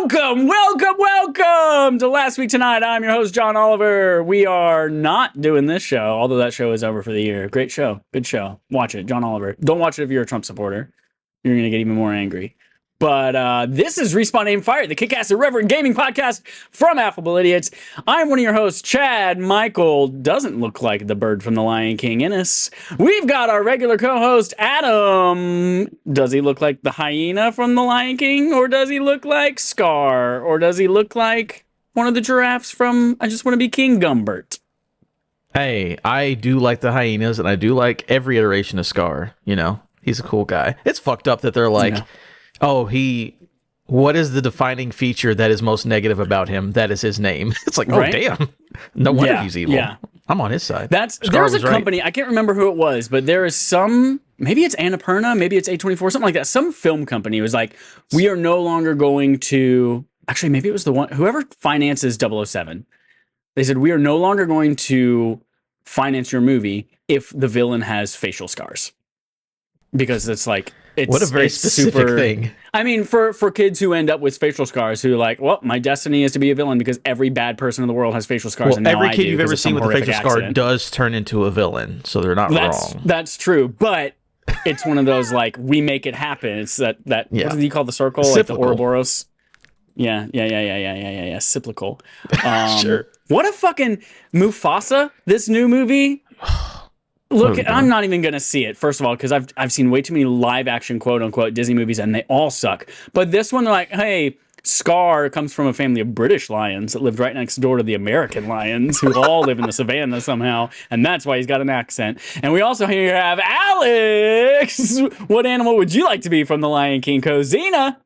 Welcome to Last Week Tonight. I'm your host, John Oliver. We are not doing this show, although that show is over for the year. Great show. Good show. Watch it, John Oliver. Don't watch it if you're a Trump supporter. You're going to get even more angry. But this is Respawn Aim Fire, the kick-ass irreverent gaming podcast from Affable Idiots. I'm one of your hosts, Chad. Michael doesn't look like the bird from The Lion King in us. We've got our regular co-host, Adam. Does he look like the hyena from The Lion King? Or does he look like Scar? Or does he look like one of the giraffes from I Just Want to Be King, Gumbert? Hey, I do like the hyenas, and I do like every iteration of Scar. You know, he's a cool guy. It's fucked up that they're like... Yeah. Oh, what is the defining feature that is most negative about him? That is his name. It's like, right? Damn. No wonder he's evil. Yeah. I'm on his side. There's a company, I can't remember who it was, but there is some, maybe it's Annapurna, maybe it's A24, something like that. Some film company was like, we are no longer going to, actually, maybe it was the one, whoever finances 007. They said, we are no longer going to finance your movie if the villain has facial scars. Because it's like, what a very specific thing. I mean, for kids who end up with facial scars, who are like, well, my destiny is to be a villain because every bad person in the world has facial scars. Well, and now every kid you've ever seen with a facial scar does turn into a villain, so they're not wrong. That's true, but it's one of those, like, we make it happen. It's that what do you call the circle? Cyclical. Like the Ouroboros? Yeah. Cyclical. Sure. What a fucking Mufasa, this new movie. Look, I'm not even going to see it, first of all, because I've seen way too many live-action, quote-unquote, Disney movies, and they all suck. But this one, they're like, hey, Scar comes from a family of British lions that lived right next door to the American lions, who all live in the savannah somehow, and that's why he's got an accent. And we also here have Alex! What animal would you like to be from The Lion King? Cozina?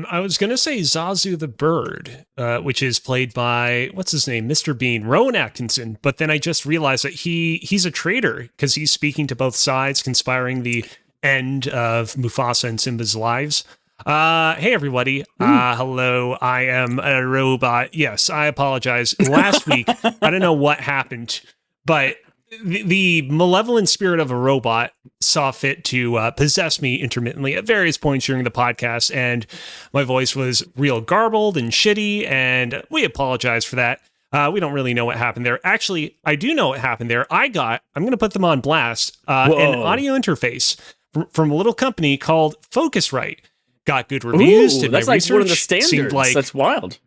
I was going to say Zazu the bird, which is played by, what's his name, Mr. Bean, Rowan Atkinson. But then I just realized that he's a traitor because he's speaking to both sides, conspiring the end of Mufasa and Simba's lives. Hey, everybody. Hello, I am a robot. Yes, I apologize. Last week, I don't know what happened, but the malevolent spirit of a robot saw fit to possess me intermittently at various points during the podcast, and my voice was real garbled and shitty, and we apologize for that. We don't really know what happened there. Actually, I do know what happened there. I'm going to put them on blast, an audio interface from a little company called Focusrite. Got good reviews. Ooh, that's like one of the standards. That's wild.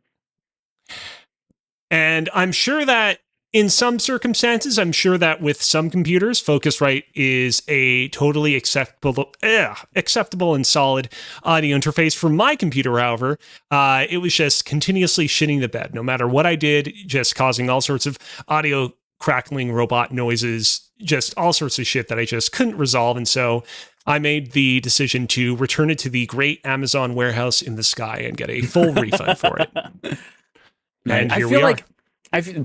And I'm sure that in some circumstances, I'm sure that with some computers, Focusrite is a totally acceptable and solid audio interface. For my computer, however, it was just continuously shitting the bed. No matter what I did, just causing all sorts of audio crackling, robot noises, just all sorts of shit that I just couldn't resolve. And so I made the decision to return it to the great Amazon warehouse in the sky and get a full refund for it. And here we are.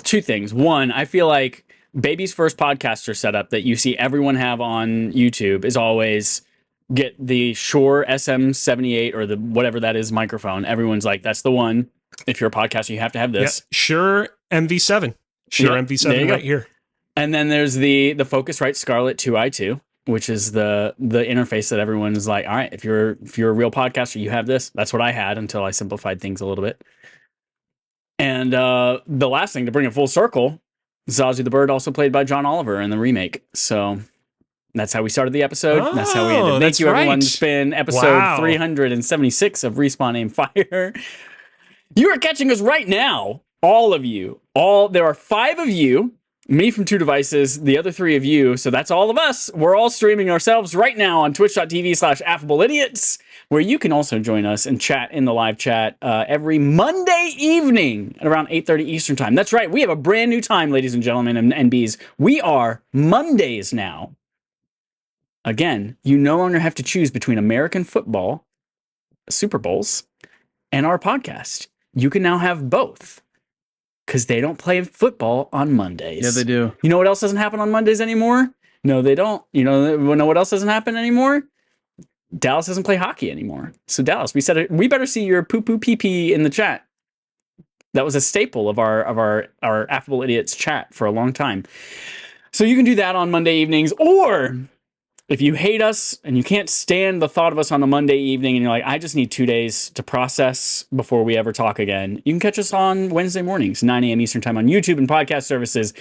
Two things. One, I feel like Baby's first podcaster setup that you see everyone have on YouTube is always get the Shure SM78 or the whatever that is microphone. Everyone's like, that's the one. If you're a podcaster, you have to have this. Yeah, Shure MV7. Shure MV7 right here. And then there's the Focusrite Scarlett 2i2, which is the interface that everyone is like, all right, if you're a real podcaster, you have this. That's what I had until I simplified things a little bit. And the last thing, to bring it full circle, Zazu the bird, also played by John Oliver in the remake. So that's how we started the episode. Oh, that's how we ended. Thank you, everyone. Right. It's been episode 376 of Respawn Aim Fire. You are catching us right now, all of you. There are 5 of you, me from 2 devices, the other 3 of you. So that's all of us. We're all streaming ourselves right now on twitch.tv/AffableIdiots, where you can also join us and chat in the live chat every Monday evening at around 8:30 Eastern Time. That's right. We have a brand new time, ladies and gentlemen and NBs. We are Mondays now. Again, you no longer have to choose between American football, Super Bowls, and our podcast. You can now have both because they don't play football on Mondays. Yeah, they do. You know what else doesn't happen on Mondays anymore? No, they don't. You know what else doesn't happen anymore? Dallas doesn't play hockey anymore. So Dallas, we better see your poo-poo pee-pee in the chat. That was a staple of our Affable Idiots chat for a long time. So you can do that on Monday evenings, or if you hate us and you can't stand the thought of us on a Monday evening and you're like, I just need 2 days to process before we ever talk again, you can catch us on Wednesday mornings, 9 a.m. Eastern time on YouTube and podcast services.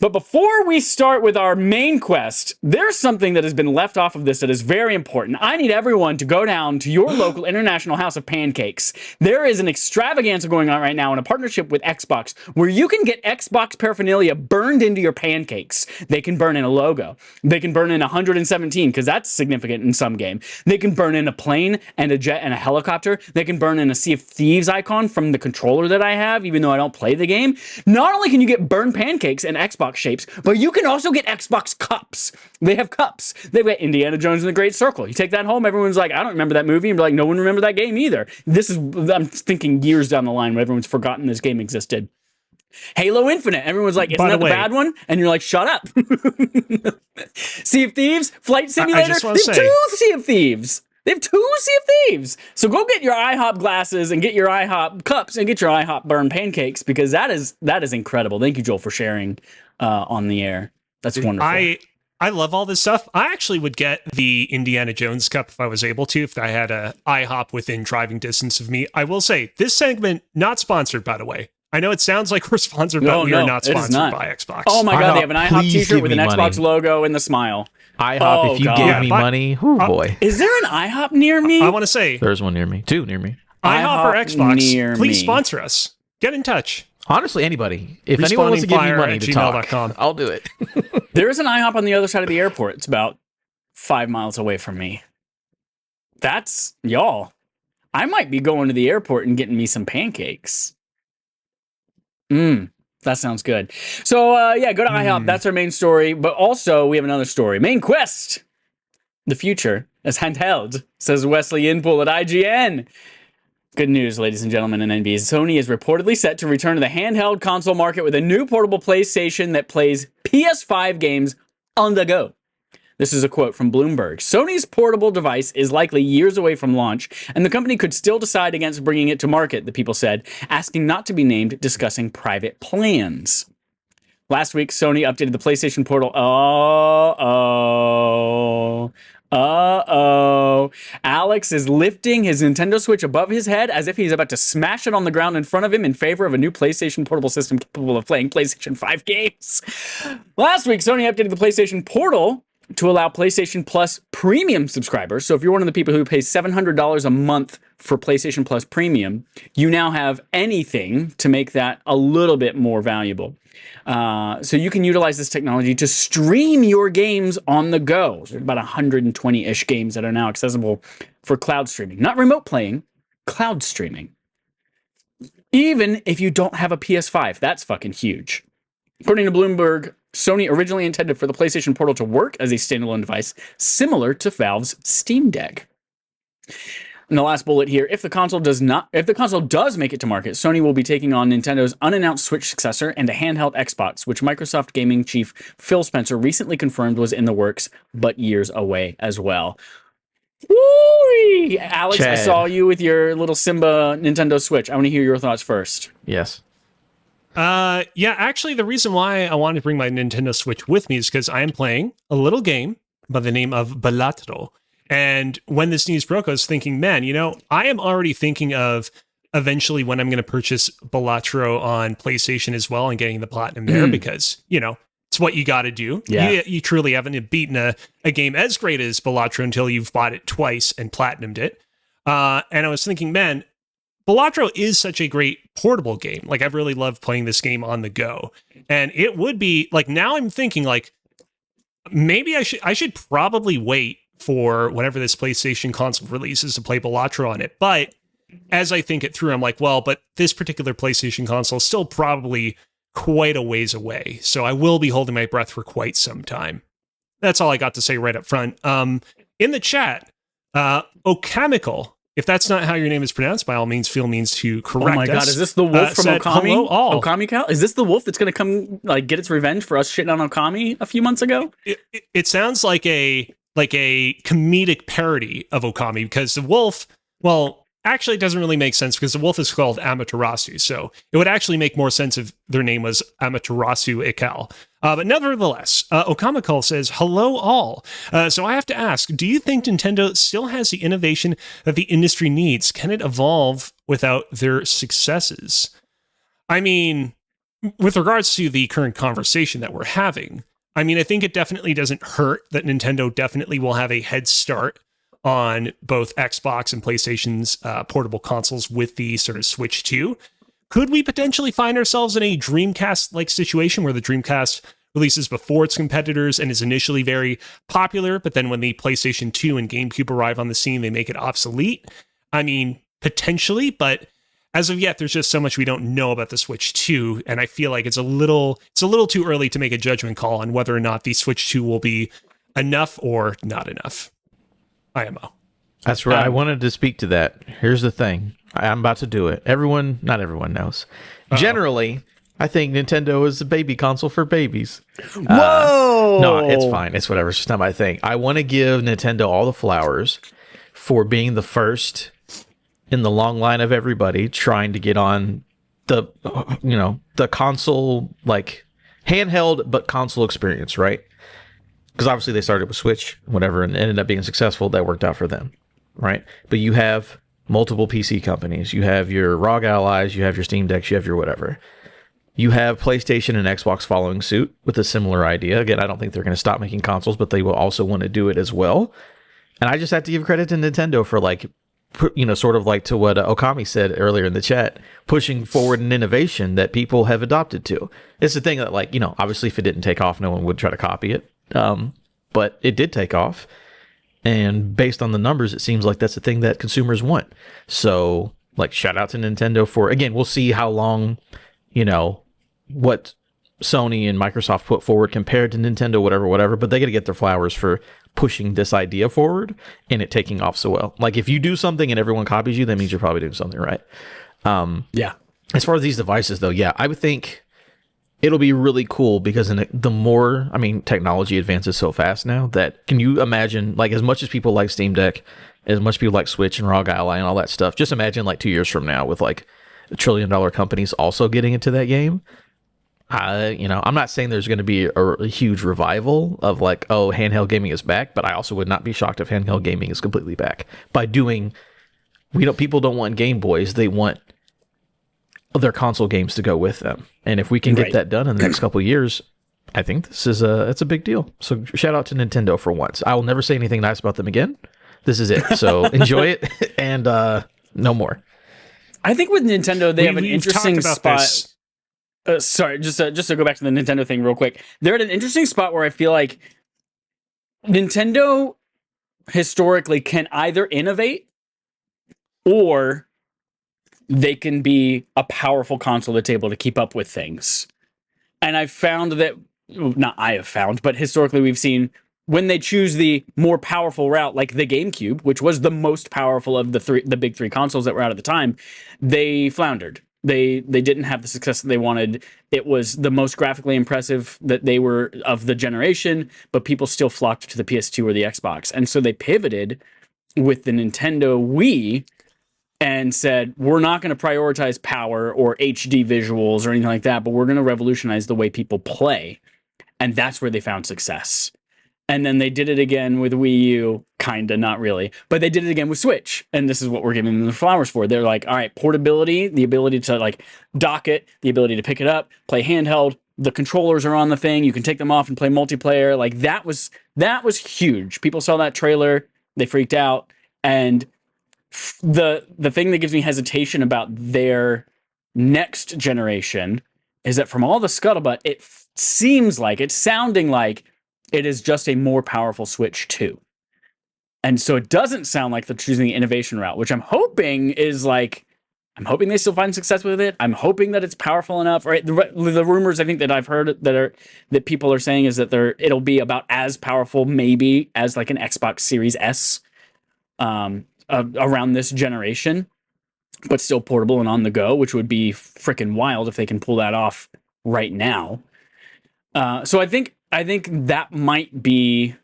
But before we start with our main quest, there's something that has been left off of this that is very important. I need everyone to go down to your local International House of Pancakes. There is an extravaganza going on right now in a partnership with Xbox where you can get Xbox paraphernalia burned into your pancakes. They can burn in a logo. They can burn in 117 because that's significant in some game. They can burn in a plane and a jet and a helicopter. They can burn in a Sea of Thieves icon from the controller that I have, even though I don't play the game. Not only can you get burned pancakes and Xbox shapes, but you can also get Xbox cups. They have cups. They've got Indiana Jones and the Great Circle. You take that home, everyone's like, I don't remember that movie, and be like, no one remembered that game either. I'm thinking years down the line when everyone's forgotten this game existed. Halo Infinite. Everyone's like, isn't that the bad one? And you're like, shut up. Sea of Thieves, Flight Simulator. They have 2 Sea of Thieves. They have 2 Sea of Thieves. So go get your IHOP glasses and get your IHOP cups and get your IHOP burned pancakes because that is incredible. Thank you, Joel, for sharing on the air. That's wonderful. I love all this stuff. I actually would get the Indiana Jones cup if I was able to, if I had a IHOP within driving distance of me. I will say, this segment, not sponsored, by the way. I know it sounds like we're sponsored, but we are not sponsored by Xbox. Oh my God, they have an IHOP t-shirt with an Xbox logo and the smile. IHOP, if you gave me money, boy. Is there an IHOP near me? I want to say. There's one near me. 2 near me. IHOP or Xbox, please sponsor us. Get in touch. Honestly, anybody. If anyone wants to give me money to talk, I'll do it. There is an IHOP on the other side of the airport. It's about 5 miles away from me. That's, y'all. I might be going to the airport and getting me some pancakes. That sounds good. So, go to IHOP. That's our main story. But also, we have another story. Main quest. The future is handheld, says Wesley Inpool at IGN. Good news, ladies and gentlemen, and NBs. Sony is reportedly set to return to the handheld console market with a new portable PlayStation that plays PS5 games on the go. This is a quote from Bloomberg. Sony's portable device is likely years away from launch, and the company could still decide against bringing it to market, the people said, asking not to be named, discussing private plans. Last week, Sony updated the PlayStation Portal. Alex is lifting his Nintendo Switch above his head as if he's about to smash it on the ground in front of him in favor of a new PlayStation Portable system capable of playing PlayStation 5 games. Last week, Sony updated the PlayStation Portal to allow PlayStation Plus Premium subscribers. So if you're one of the people who pays $700 a month for PlayStation Plus Premium, you now have anything to make that a little bit more valuable. So you can utilize this technology to stream your games on the go. There's about 120-ish games that are now accessible for cloud streaming. Not remote playing, cloud streaming. Even if you don't have a PS5, that's fucking huge. According to Bloomberg, Sony originally intended for the PlayStation Portal to work as a standalone device, similar to Valve's Steam Deck. And the last bullet here, if the console does make it to market, Sony will be taking on Nintendo's unannounced Switch successor and a handheld Xbox, which Microsoft gaming chief Phil Spencer recently confirmed was in the works, but years away as well. Woo! Alex, Chad. I saw you with your little Simba Nintendo Switch. I want to hear your thoughts first. Yes. Actually, the reason why I wanted to bring my Nintendo Switch with me is because I am playing a little game by the name of Balatro. And when this news broke, I was thinking, man, I am already thinking of eventually when I'm going to purchase Balatro on PlayStation as well and getting the platinum there because, it's what you got to do. Yeah. You truly haven't beaten a game as great as Balatro until you've bought it twice and platinumed it. And I was thinking, man, Balatro is such a great portable game. Like, I've really loved playing this game on the go. And it would be, like, now I'm thinking, like, maybe I should probably wait for whenever this PlayStation console releases to play Balatro on it. But as I think it through, I'm like, well, but this particular PlayStation console is still probably quite a ways away. So I will be holding my breath for quite some time. That's all I got to say right up front. In the chat, Okamical, if that's not how your name is pronounced, by all means, feel means to correct us. Oh my God, is this the wolf from Okami? Hello, all. Okami Cow? Is this the wolf that's going to come get its revenge for us shitting on Okami a few months ago? It sounds like a comedic parody of Okami because the wolf, well, actually it doesn't really make sense because the wolf is called Amaterasu. So it would actually make more sense if their name was Amaterasu Ikal. But nevertheless, Okamakul says, hello all. So I have to ask, do you think Nintendo still has the innovation that the industry needs? Can it evolve without their successes? I mean, with regards to the current conversation that we're having, I mean, I think it definitely doesn't hurt that Nintendo definitely will have a head start on both Xbox and PlayStation's portable consoles with the sort of Switch 2. Could we potentially find ourselves in a Dreamcast-like situation where the Dreamcast releases before its competitors and is initially very popular, but then when the PlayStation 2 and GameCube arrive on the scene, they make it obsolete? I mean, potentially, but as of yet, there's just so much we don't know about the Switch 2, and I feel like it's a little too early to make a judgment call on whether or not the Switch 2 will be enough or not enough. IMO. That's right. I wanted to speak to that. Here's the thing. I'm about to do it. Not everyone knows. Generally, I think Nintendo is a baby console for babies. Whoa! No, it's fine. It's whatever. It's just not my thing. I want to give Nintendo all the flowers for being the first in the long line of everybody trying to get on the, the console, like handheld, but console experience, right? Because obviously they started with Switch, whatever, and ended up being successful. That worked out for them, right? But you have multiple PC companies. You have your ROG allies. You have your Steam Decks. You have your whatever. You have PlayStation and Xbox following suit with a similar idea. Again, I don't think they're going to stop making consoles, but they will also want to do it as well. And I just have to give credit to Nintendo for sort of like to what Okami said earlier in the chat, pushing forward an innovation that people have adopted to. It's the thing that obviously if it didn't take off, no one would try to copy it. But it did take off, and based on the numbers, it seems like that's the thing that consumers want. So, shout out to Nintendo for, again, we'll see how long, what Sony and Microsoft put forward compared to Nintendo, whatever, but they got to get their flowers for pushing this idea forward and it taking off so well. Like, if you do something and everyone copies you, that means you're probably doing something right. Yeah. As far as these devices, though, yeah, I would think it'll be really cool because the more, technology advances so fast now that, can you imagine, as much as people like Steam Deck, as much as people like Switch and ROG Ally and all that stuff, just imagine 2 years from now with $1 trillion companies also getting into that game. I'm not saying there's going to be a huge revival of handheld gaming is back, but I also would not be shocked if handheld gaming is completely back by doing, people don't want Game Boys, they want their console games to go with them. And if we can get that done in the next couple of years, I think it's a big deal. So shout out to Nintendo for once. I will never say anything nice about them again. This is it. So enjoy it and no more. I think with Nintendo, they have an interesting spot. Sorry, just to go back to the Nintendo thing real quick. They're at an interesting spot where I feel like Nintendo historically can either innovate or they can be a powerful console that's able to keep up with things. And I've found that, not I have found, but historically we've seen when they choose the more powerful route, like the GameCube, which was the most powerful of the big three consoles that were out at the time, they floundered. They didn't have the success that they wanted. It was the most graphically impressive that they were of the generation, but people still flocked to the PS2 or the Xbox. And so they pivoted with the Nintendo Wii and said, we're not going to prioritize power or HD visuals or anything like that, but we're going to revolutionize the way people play. And that's where they found success. And then they did it again with Wii U, kinda, not really, but they did it again with Switch. And this is what we're giving them the flowers for. They're like, all right, portability, the ability to dock it, the ability to pick it up, play handheld. The controllers are on the thing. You can take them off and play multiplayer. That was huge. People saw that trailer, they freaked out. And the thing that gives me hesitation about their next generation is that from all the scuttlebutt, it's sounding like it is just a more powerful Switch 2. And so it doesn't sound like they're choosing the innovation route, which I'm hoping is I'm hoping they still find success with it. I'm hoping that it's powerful enough, right? The rumors I think that I've heard that people are saying is that it'll be about as powerful maybe as an Xbox Series S around this generation, but still portable and on the go, which would be freaking wild if they can pull that off right now. So I think that might be,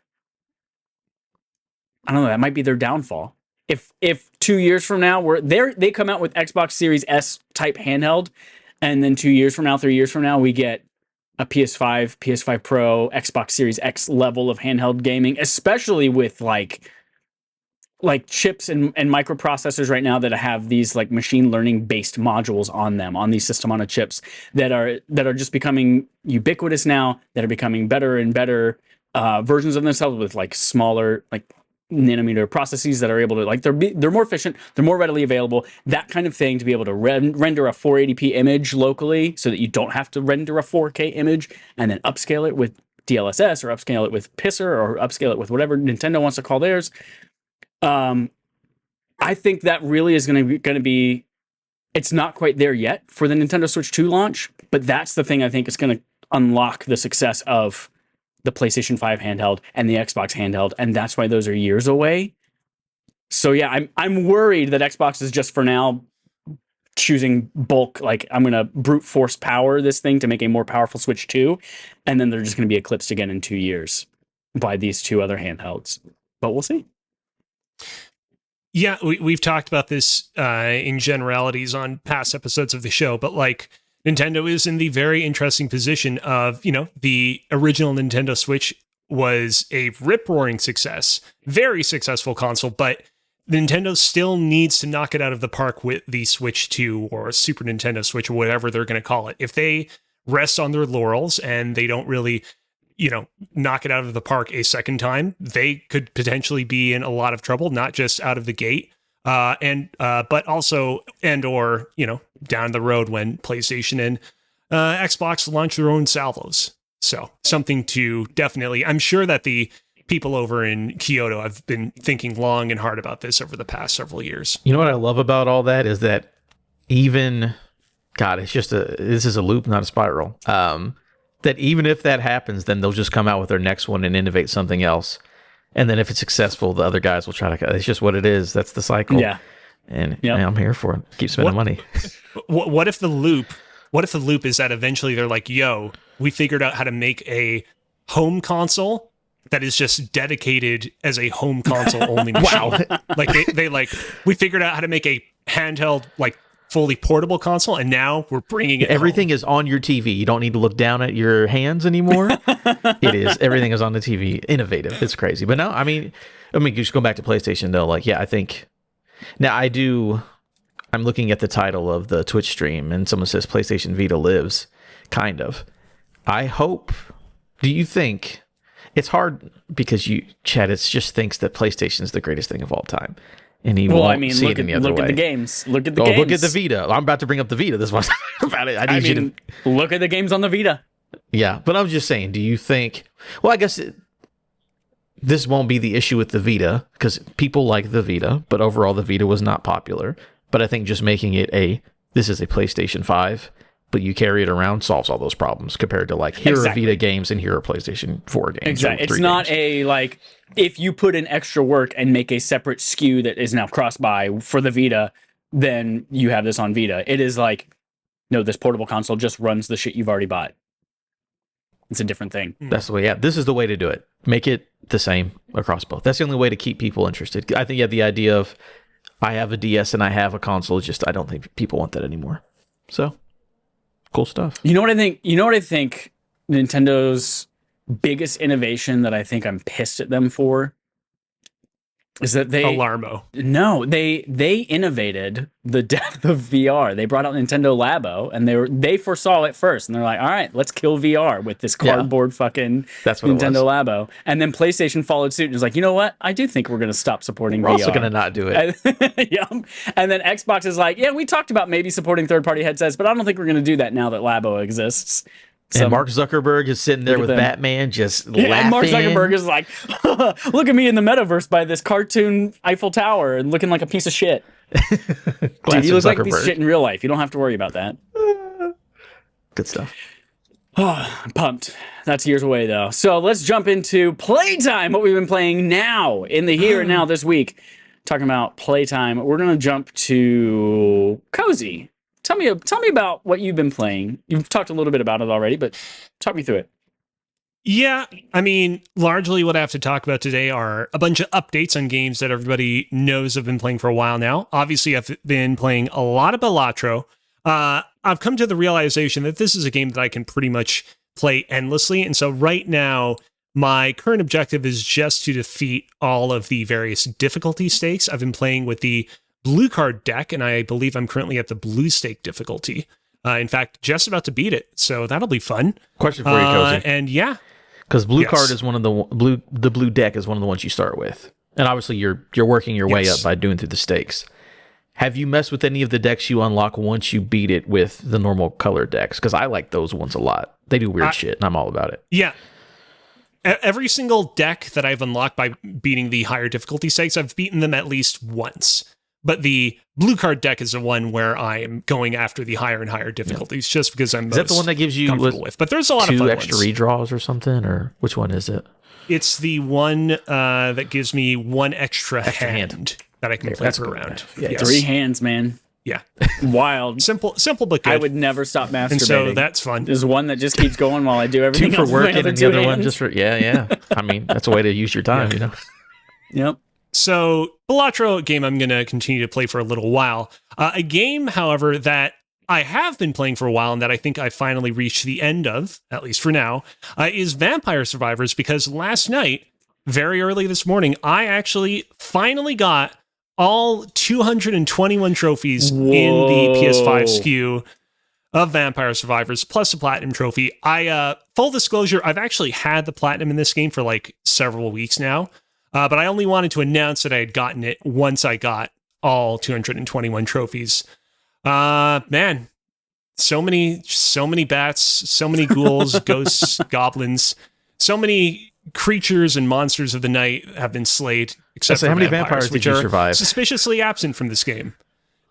I don't know, that might be their downfall. if 2 years from now they come out with Xbox Series S type handheld, and then 2 years from now, 3 years from now, we get a PS5, PS5 Pro, Xbox Series X level of handheld gaming, especially with like chips and microprocessors right now that have these like machine learning based modules on them, on these system on a chips that are just becoming ubiquitous now, that are becoming better and better versions of themselves with like smaller like nanometer processes that are able to like they're more efficient, they're more readily available, that kind of thing, to be able to render a 480p image locally so that you don't have to render a 4K image and then upscale it with DLSS or upscale it with Pisser or upscale it with whatever Nintendo wants to call theirs. I think that really is going to be. It's not quite there yet for the Nintendo Switch 2 launch, but that's the thing I think is going to unlock the success of the PlayStation 5 handheld and the Xbox handheld, and that's why those are years away. So yeah, I'm worried that Xbox is just for now choosing bulk, like I'm going to brute force power this thing to make a more powerful Switch 2, and then they're just going to be eclipsed again in 2 years by these two other handhelds. But we'll see. Yeah, we've talked about this in generalities on past episodes of the show, but like Nintendo is in the very interesting position of, the original Nintendo Switch was a rip-roaring success, very successful console, but Nintendo still needs to knock it out of the park with the Switch 2 or Super Nintendo Switch or whatever they're going to call it. If they rest on their laurels and they don't really knock it out of the park a second time, they could potentially be in a lot of trouble, not just out of the gate, but also, or down the road when PlayStation and Xbox launch their own salvos. So something to definitely, I'm sure that the people over in Kyoto have been thinking long and hard about this over the past several years. You know what I love about all that is that this is a loop, not a spiral. That even if that happens, then they'll just come out with their next one and innovate something else. And then if it's successul, the other guys will try to, it's just what it is. That's the cycle. Yeah. And I'm here for it. Keep spending money. What if the loop is that eventually they're like, yo, we figured out how to make a home console that is just dedicated as a home console only machine. Wow. Like we figured out how to make a handheld, like fully portable console, and now we're bringing it everything home. Is on your TV. You don't need to look down at your hands anymore. Everything is on the TV. Innovative. It's crazy. But no, I mean just go back to PlayStation though. Like, yeah, I think now I'm looking at the title of the Twitch stream and someone says PlayStation Vita lives. Kind of. Do you think it's hard because Chad just thinks that PlayStation is the greatest thing of all time? And he won't see it any other way. Look at the games. Look at the games. Look at the Vita. I'm about to bring up the Vita. This was about it. I need you to look at the games on the Vita. Yeah, but I'm just saying, do you think... Well, I guess this won't be the issue with the Vita, because people like the Vita, but overall the Vita was not popular. But I think just making it this is a PlayStation 5, but you carry it around solves all those problems compared to like, here are Vita games and here are PlayStation 4 games. Exactly. It's not games. If you put in extra work and make a separate SKU that is now cross-buy for the Vita, then you have this on Vita. It is like, no, this portable console just runs the shit you've already bought. It's a different thing. That's the way, this is the way to do it. Make it the same across both. That's the only way to keep people interested. I think the idea of, I have a DS and I have a console, I don't think people want that anymore. So, cool stuff. You know what I think Nintendo's biggest innovation that I think I'm pissed at them for is that they innovated the death of VR. They brought out Nintendo Labo, and they foresaw it first, and they're like, all right, let's kill VR with this cardboard fucking Nintendo Labo. And then PlayStation followed suit and was like, you know what? I do think we're going to stop supporting VR. We're also going to not do it. And then Xbox is like, yeah, we talked about maybe supporting third-party headsets, but I don't think we're going to do that now that Labo exists. And Mark Zuckerberg is sitting there with Batman just laughing. And Mark Zuckerberg is like, look at me in the metaverse by this cartoon Eiffel Tower and looking like a piece of shit. Dude, he looks like a piece of shit in real life. You don't have to worry about that. Good stuff. I'm pumped. That's years away, though. So let's jump into Playtime, what we've been playing now, in the here and now this week. Talking about Playtime, we're going to jump to Cozy. Tell me about what you've been playing. You've talked a little bit about it already, but talk me through it. Yeah, I mean, largely what I have to talk about today are a bunch of updates on games that everybody knows I've been playing for a while now. Obviously, I've been playing a lot of Balatro. I've come to the realization that this is a game that I can pretty much play endlessly. And so right now, my current objective is just to defeat all of the various difficulty stakes. I've been playing with the blue card deck, and I believe I'm currently at the blue stake difficulty. In fact, just about to beat it. So that'll be fun. Question for you, Cozy. And yeah. Because blue card is one of the blue deck is one of the ones you start with, and obviously you're working your way up by doing through the stakes. Have you messed with any of the decks you unlock once you beat it with the normal color decks? Because I like those ones a lot. They do weird shit, and I'm all about it. Yeah. Every single deck that I've unlocked by beating the higher difficulty stakes, I've beaten them at least once. But the blue card deck is the one where I am going after the higher and higher difficulties, just because I'm most is that the one that gives you comfortable with. But there's a lot of fun extra ones. redraws or something, or which one is it? It's the one that gives me one extra hand that I can play for a round. Yeah, yes. 3 hands, man. Yeah, wild. Simple, but good. I would never stop masturbating. And so that's fun. There's one that just keeps going while I do everything 2 for else working, and the other hands. one just for I mean, that's a way to use your time, you know. Yep. So, Balatro, a game I'm going to continue to play for a little while. A game, however, that I have been playing for a while and that I think I finally reached the end of, at least for now, is Vampire Survivors, because last night, very early this morning, I actually finally got all 221 trophies in the PS5 SKU of Vampire Survivors, plus a Platinum trophy. Full disclosure, I've actually had the Platinum in this game for like several weeks now. But I only wanted to announce that I had gotten it once I got all 221 trophies. Man, so many bats, so many ghouls, ghosts, goblins, so many creatures and monsters of the night have been slayed. Except for how many vampires which did you are survive? Suspiciously absent from this game.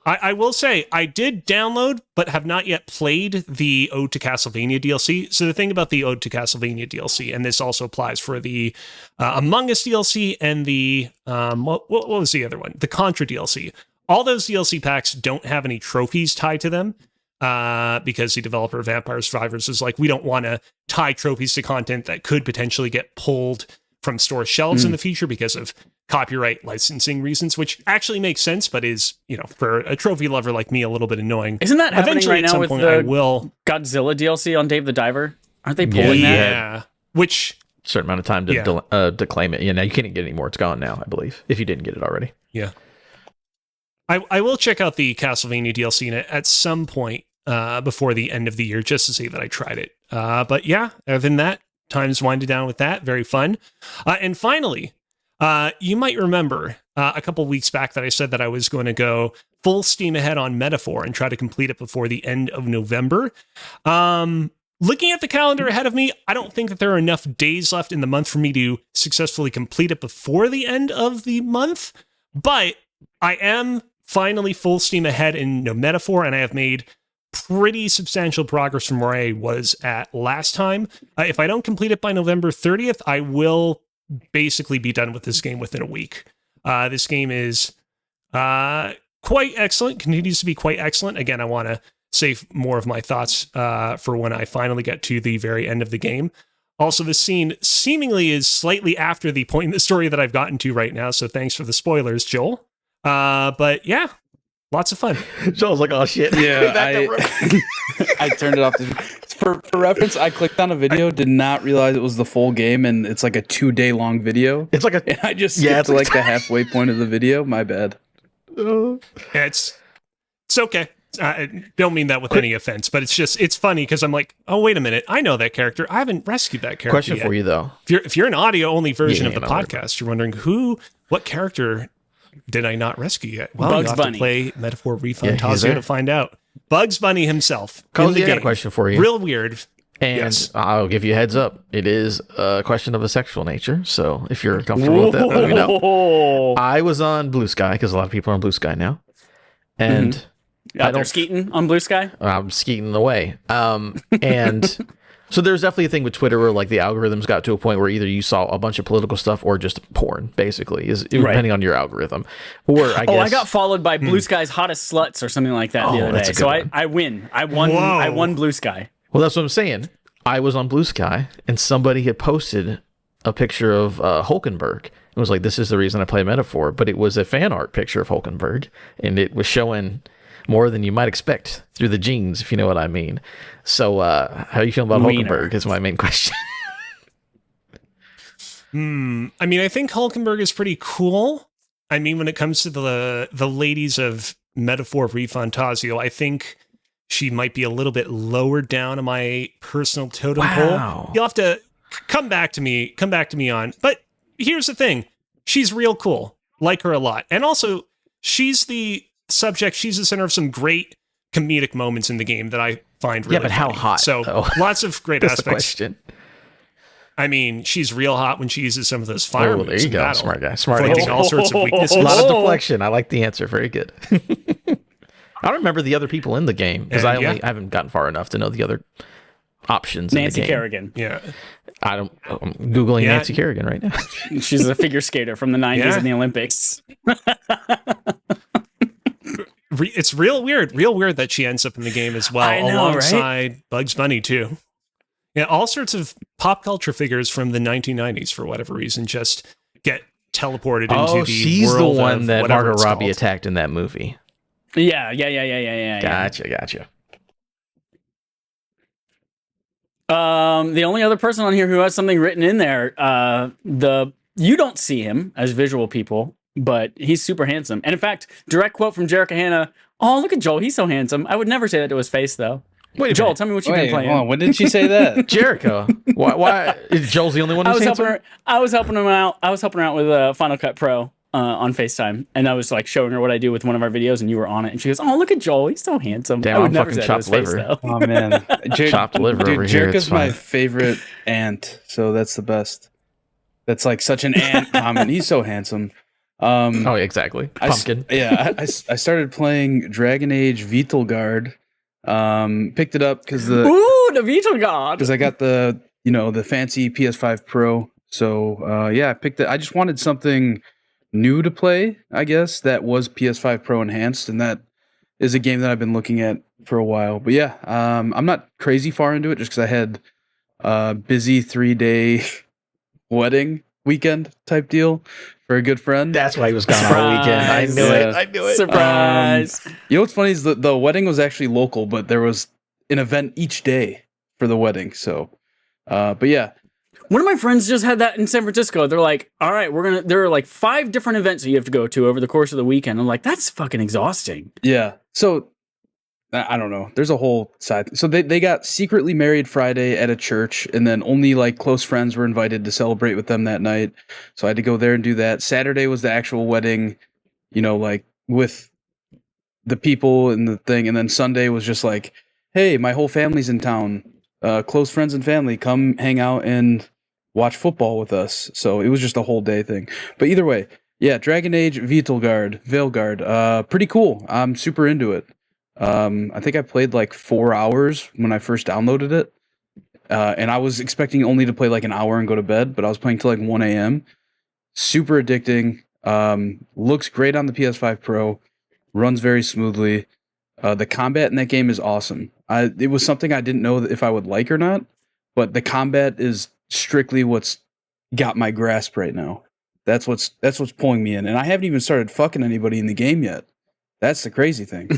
I will say, I did download, but have not yet played the Ode to Castlevania DLC. So the thing about the Ode to Castlevania DLC, and this also applies for the Among Us DLC and the, what was the other one? The Contra DLC. All those DLC packs don't have any trophies tied to them because the developer of Vampire Survivors is like, we don't want to tie trophies to content that could potentially get pulled from store shelves in the future because of copyright licensing reasons, which actually makes sense, but is, for a trophy lover like me, a little bit annoying. Isn't that happening Eventually, right at now some with point, the I will. Godzilla DLC on Dave the Diver? Aren't they pulling that? Yeah. Which Certain amount of time to claim it. Yeah, now you can't get it anymore. It's gone now, I believe, if you didn't get it already. Yeah. I will check out the Castlevania DLC at some point before the end of the year, just to say that I tried it. But yeah, other than that, time's winding down with that. Very fun. And finally, you might remember a couple weeks back that I said that I was going to go full steam ahead on Metaphor and try to complete it before the end of November. Looking at the calendar ahead of me, I don't think that there are enough days left in the month for me to successfully complete it before the end of the month. But I am finally full steam ahead in Metaphor, and I have made pretty substantial progress from where I was at last time. If I don't complete it by November 30th, I will basically be done with this game within a week. This game is quite excellent, continues to be quite excellent. Again, I want to save more of my thoughts for when I finally get to the very end of the game. Also, the scene seemingly is slightly after the point in the story that I've gotten to right now, so thanks for the spoilers, Joel. But yeah, lots of fun. Joel's like, oh shit. Yeah, I turned it off. For reference, I clicked on a video, did not realize it was the full game, and it's like a 2-day long video. It's like and I just skipped to like the halfway point of the video. My bad. It's okay. I don't mean that with any offense, but it's funny because I'm like, oh, wait a minute. I know that character. I haven't rescued that character Question yet. for you, though. If you're an audio-only version of the no, podcast, you're wondering what character did I not rescue yet? Well, Bugs you have Bunny. to play Metaphor Refund Yeah, he's Tazio there. to find out. Bugs Bunny himself. Cozy, I got a question for you. Real weird. And Yes. I'll give you a heads up. It is a question of a sexual nature. So if you're comfortable with that, let me know. I was on Blue Sky because a lot of people are on Blue Sky now. And Out there skeeting on Blue Sky? I'm skeeting away. And so there's definitely a thing with Twitter where like the algorithms got to a point where either you saw a bunch of political stuff or just porn, basically, depending on your algorithm. Or I guess I got followed by Blue Sky's hottest sluts or something like that the other that's day. a good So one. I win. I won Blue Sky. well, that's what I'm saying. I was on Blue Sky and somebody had posted a picture of Hulkenberg. It was like, this is the reason I play Metaphor, but it was a fan art picture of Hulkenberg, and it was showing more than you might expect through the genes, if you know what I mean. So how are you feeling about Hulkenberg is my main question. I mean, I think Hulkenberg is pretty cool. I mean, when it comes to the ladies of Metaphor Refantasio, I think she might be a little bit lower down on my personal totem pole. You'll have to come back to me on. But here's the thing. She's real cool. Like her a lot. And also, she's the center of some great comedic moments in the game that I find really but how funny. hot? So lots of great That's aspects. the question. I mean, she's real hot when she uses some of those fire moves. There you in go. battle, Smart guy. Smart inflicting answer. all sorts of weaknesses. A lot of deflection. I like the answer. Very good. I don't remember the other people in the game because I haven't gotten far enough to know the other options. Nancy in the game. Kerrigan. Yeah. I'm Googling Nancy Kerrigan right now. She's a figure skater from the 90s in the Olympics. It's real weird that she ends up in the game as well, I know, alongside right? Bugs Bunny too. Yeah, all sorts of pop culture figures from the 1990s, for whatever reason, just get teleported into the she's the world one of that whatever Margot it's Robbie called. attacked in that movie. Yeah. Gotcha. The only other person on here who has something written in there, you don't see him as visual people, but he's super handsome. And in fact, direct quote from Jericho Hanna, "Oh, look at Joel, he's so handsome." I would never say that to his face, though. Wait a Joel, minute. tell me what you've been playing. Hold on, when did she say that? Jericho. Why? Is Joel's the only one who's handsome? I was helping her out with Final Cut Pro on FaceTime, and I was like showing her what I do with one of our videos, and you were on it, and she goes, "Oh, look at Joel, he's so handsome." Damn, I would I'm never fucking say that to his chopped face, liver. though. Oh man, Chopped liver over here. Jericho's It's my fine. favorite aunt, so that's the best. That's like such an aunt comment. He's so handsome. Oh, exactly. Pumpkin. I started playing Dragon Age Vitelgard. Picked it up because the Vitelgard. I got the fancy PS5 Pro. So I picked it. I just wanted something new to play, I guess, that was PS5 Pro enhanced, and that is a game that I've been looking at for a while. But yeah, I'm not crazy far into it just because I had a busy 3-day wedding weekend type deal for a good friend. That's why he was gone all weekend. I knew it. Surprise. You know what's funny is the wedding was actually local, but there was an event each day for the wedding. So, but yeah. One of my friends just had that in San Francisco. They're like, all right, there are like 5 different events that you have to go to over the course of the weekend. I'm like, that's fucking exhausting. Yeah. So I don't know. There's a whole side. So they got secretly married Friday at a church, and then only like close friends were invited to celebrate with them that night. So I had to go there and do that. Saturday was the actual wedding, like with the people and the thing. And then Sunday was just like, hey, my whole family's in town. Close friends and family, come hang out and watch football with us. So it was just a whole day thing. But either way, yeah, Dragon Age Veilguard, pretty cool. I'm super into it. I think I played like 4 hours when I first downloaded it. And I was expecting only to play like an hour and go to bed, but I was playing till like 1 a.m. Super addicting. Looks great on the PS5 Pro. Runs very smoothly. The combat in that game is awesome. It was something I didn't know if I would like or not, but the combat is strictly what's got my grasp right now. That's what's pulling me in. And I haven't even started fucking anybody in the game yet. That's the crazy thing.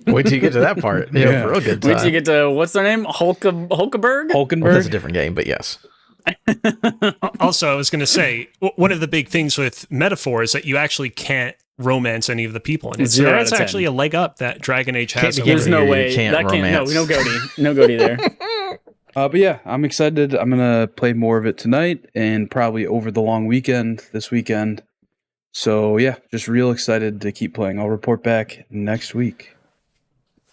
Wait till you get to that part. Yeah, for a good time. Wait till you get to, what's their name? Hulkenberg? Well, that's a different game, but yes. Also, I was going to say, one of the big things with Metaphor is that you actually can't romance any of the people in it. So 0 out of that's 10. actually a leg up that Dragon Age has. Can't be over There's Here no you way. can't That can't, romance. no goatee. No goatee there. But yeah, I'm excited. I'm going to play more of it tonight and probably over the long weekend this weekend. So yeah, just real excited to keep playing. I'll report back next week.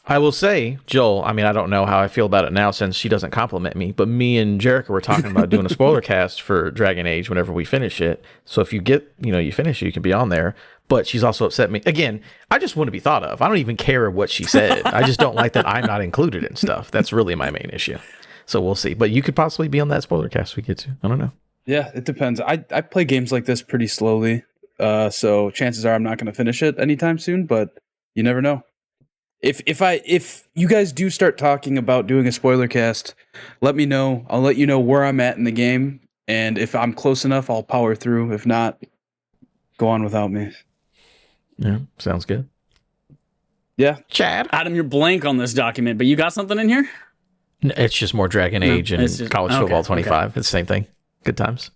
I will say, Joel, I mean, I don't know how I feel about it now since she doesn't compliment me, but me and Jericho were talking about doing a spoiler cast for Dragon Age whenever we finish it. So if you get, you finish it, you can be on there. But she's also upset me. Again, I just want to be thought of. I don't even care what she said. I just don't like that I'm not included in stuff. That's really my main issue. So we'll see. But you could possibly be on that spoiler cast we get to. I don't know. Yeah, it depends. I play games like this pretty slowly. So chances are I'm not going to finish it anytime soon, but you never know. If you guys do start talking about doing a spoiler cast, let me know. I'll let you know where I'm at in the game, and if I'm close enough, I'll power through. If not, go on without me. Yeah, sounds good. Yeah, Chad. Adam, you're blank on this document, but you got something in here? It's just more Dragon Age and it's just- College okay, Football 25. okay. It's the same thing. Good times.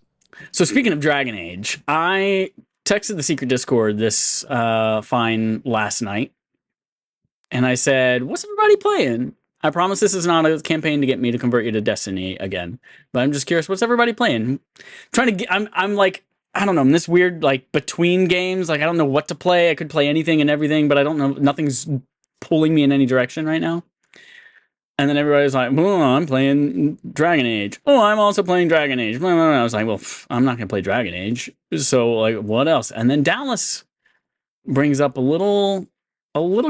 So speaking of Dragon Age, I texted the secret Discord this fine last night, and I said, "What's everybody playing?" I promise this is not a campaign to get me to convert you to Destiny again, but I'm just curious, what's everybody playing? Trying to get, I'm like, I don't know, I'm this weird like between games. Like I don't know what to play. I could play anything and everything, but I don't know. Nothing's pulling me in any direction right now. And then everybody's like, "Oh, I'm playing Dragon Age. Oh, I'm also playing Dragon Age." I was like, "Well, I'm not going to play Dragon Age. So, like, what else?" And then Dallas brings up a little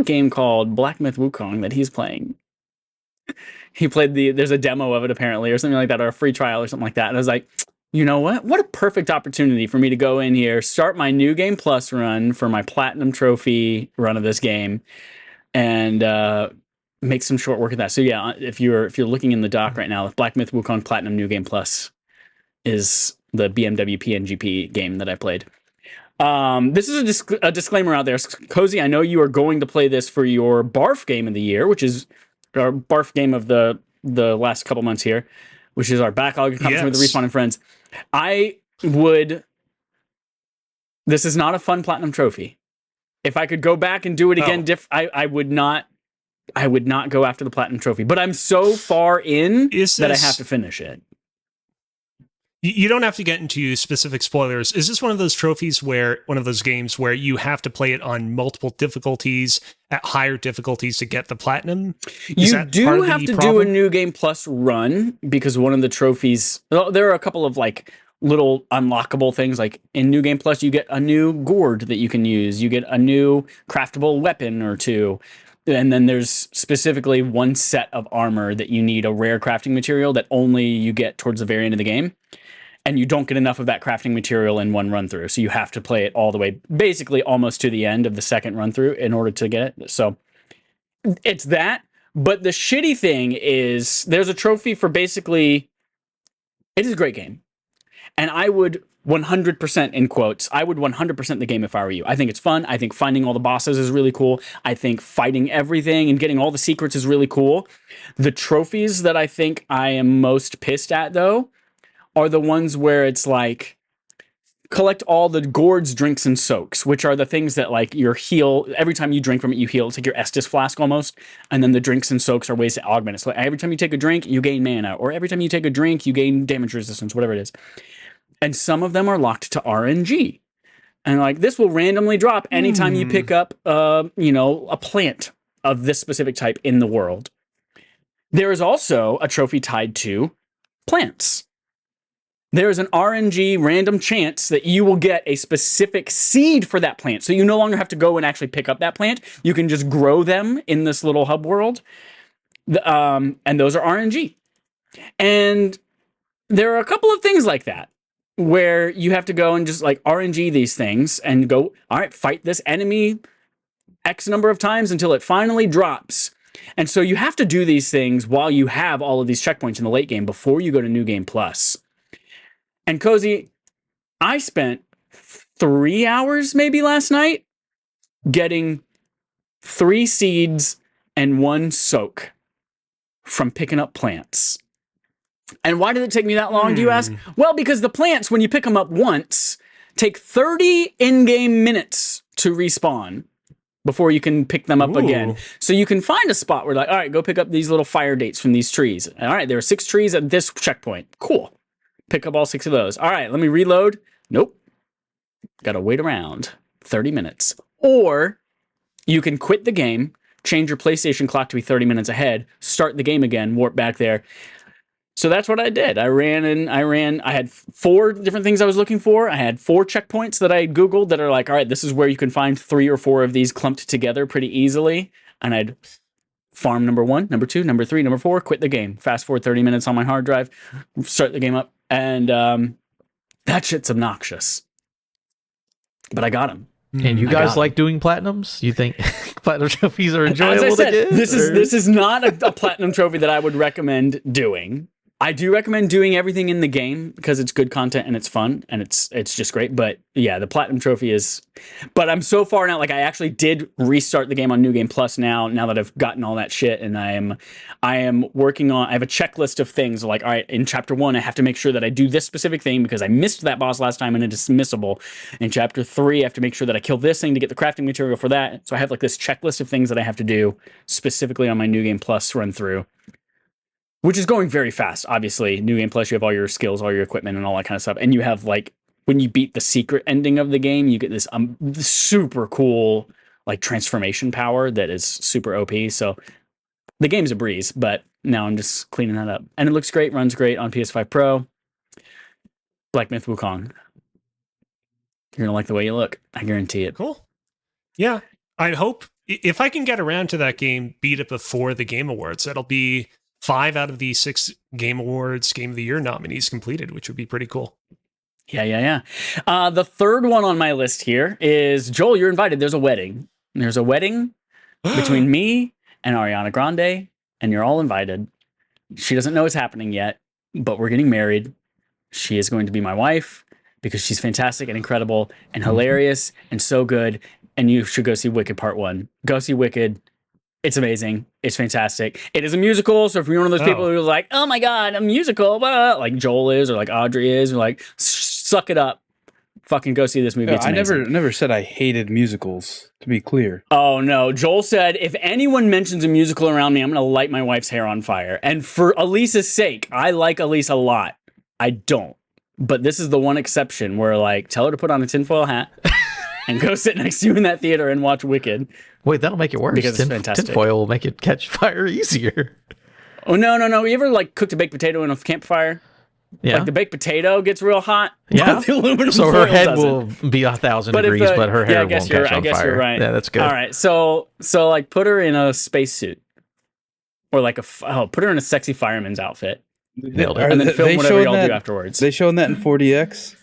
game called Black Myth Wukong that he's playing. He played there's a demo of it apparently, or something like that, or a free trial or something like that. And I was like, you know what? What a perfect opportunity for me to go in here, start my New Game Plus run for my Platinum Trophy run of this game, and make some short work of that. So yeah, if you're looking in the doc right now, Black Myth Wukong Platinum New Game Plus is the BMW PNGP game that I played. This is a disclaimer out there. Cozy, I know you are going to play this for your BARF game of the year, which is our BARF game of the last couple months here, which is our backlog competition with the Respawn and Friends. This is not a fun Platinum Trophy. If I could go back and do it again, I would not go after the Platinum Trophy, but I'm so far in that I have to finish it. You don't have to get into specific spoilers. Is this one of those games where you have to play it on multiple difficulties at higher difficulties to get the platinum? You do have to do a New Game Plus run because one of the trophies, there are a couple of like little unlockable things. Like in New Game Plus, you get a new gourd that you can use. You get a new craftable weapon or two. And then there's specifically one set of armor that you need a rare crafting material that only you get towards the very end of the game. And you don't get enough of that crafting material in one run through. So you have to play it all the way, basically almost to the end of the second run through in order to get it. So it's that. But the shitty thing is there's a trophy for basically, it is a great game. And I would 100% in quotes, I would 100% the game if I were you. I think it's fun. I think finding all the bosses is really cool. I think fighting everything and getting all the secrets is really cool. The trophies that I think I am most pissed at though are the ones where it's like collect all the gourds, drinks, and soaks, which are the things that like your heal. Every time you drink from it, you heal. It's like your Estus flask almost. And then the drinks and soaks are ways to augment it. So every time you take a drink, you gain mana, or every time you take a drink, you gain damage resistance, whatever it is. And some of them are locked to RNG. And like this will randomly drop anytime you pick up, a plant of this specific type in the world. There is also a trophy tied to plants. There's an RNG random chance that you will get a specific seed for that plant. So you no longer have to go and actually pick up that plant. You can just grow them in this little hub world. And those are RNG. And there are a couple of things like that where you have to go and just like RNG these things and go, all right, fight this enemy X number of times until it finally drops. And so you have to do these things while you have all of these checkpoints in the late game before you go to New Game Plus. And Cozy, I spent 3 hours maybe last night getting 3 seeds and 1 soak from picking up plants. And why did it take me that long, do you ask? Well, because the plants, when you pick them up once, take 30 in-game minutes to respawn before you can pick them up again. So you can find a spot where like, all right, go pick up these little fire dates from these trees. All right, there are 6 trees at this checkpoint. Cool. Pick up all 6 of those. All right, let me reload. Nope. Got to wait around 30 minutes. Or you can quit the game, change your PlayStation clock to be 30 minutes ahead, start the game again, warp back there. So that's what I did. I had 4 different things I was looking for. I had 4 checkpoints that I Googled that are like, all right, this is where you can find 3 or 4 of these clumped together pretty easily. And I'd farm number 1, number 2, number 3, number 4, quit the game. Fast forward 30 minutes on my hard drive, start the game up. And that shit's obnoxious. But I got him. And you guys like doing platinums? You think Platinum trophies are As enjoyable I to said, get, this or- is not a platinum trophy that I would recommend doing. I do recommend doing everything in the game because it's good content and it's fun and it's just great. But yeah, the platinum trophy is. But I'm so far now. Like I actually did restart the game on New Game Plus now that I've gotten all that shit, and I am working on. I have a checklist of things. Like, all right, in chapter 1, I have to make sure that I do this specific thing because I missed that boss last time and it is missable. In chapter 3, I have to make sure that I kill this thing to get the crafting material for that. So I have like this checklist of things that I have to do specifically on my New Game Plus run through. Which is going very fast, obviously. New Game Plus, you have all your skills, all your equipment, and all that kind of stuff. And you have, like, when you beat the secret ending of the game, you get this super cool, like, transformation power that is super OP. So the game's a breeze, but now I'm just cleaning that up. And it looks great, runs great on PS5 Pro. Black Myth Wukong. You're going to like the way you look. I guarantee it. Cool. Yeah. I hope if I can get around to that game, beat it before the Game Awards, that'll be 5 out of the 6 Game Awards Game of the Year nominees completed, which would be pretty cool. Yeah. The third one on my list here is, Joel, you're invited. There's a wedding. There's a wedding between me and Ariana Grande, and you're all invited. She doesn't know it's happening yet, but we're getting married. She is going to be my wife because she's fantastic and incredible and hilarious and so good. And you should go see Wicked Part 1. Go see Wicked. It's amazing. It's fantastic. It is a musical, so if you're one of those people who's like, oh my God, a musical, blah, like Joel is, or like Audrey is, or like, suck it up. Fucking go see this movie. It's amazing. I never said I hated musicals, to be clear. Oh no. Joel said, if anyone mentions a musical around me, I'm going to light my wife's hair on fire. And for Elisa's sake, I like Elisa a lot. I don't. But this is the one exception where, like, tell her to put on a tinfoil hat and go sit next to you in that theater and watch Wicked. Wait, that'll make it worse. Because it's fantastic. Tinfoil will make it catch fire easier. Oh, no. You ever, like, cooked a baked potato in a campfire? Yeah. Like, the baked potato gets real hot. Yeah. The aluminum So her foil head doesn't. will be 1,000 degrees, but her hair won't catch on fire. I guess you're right. Yeah, that's good. All right. So like, put her in a spacesuit. Or, like, put her in a sexy fireman's outfit. Nailed it. And then film whatever y'all do afterwards. They showing that in 4DX?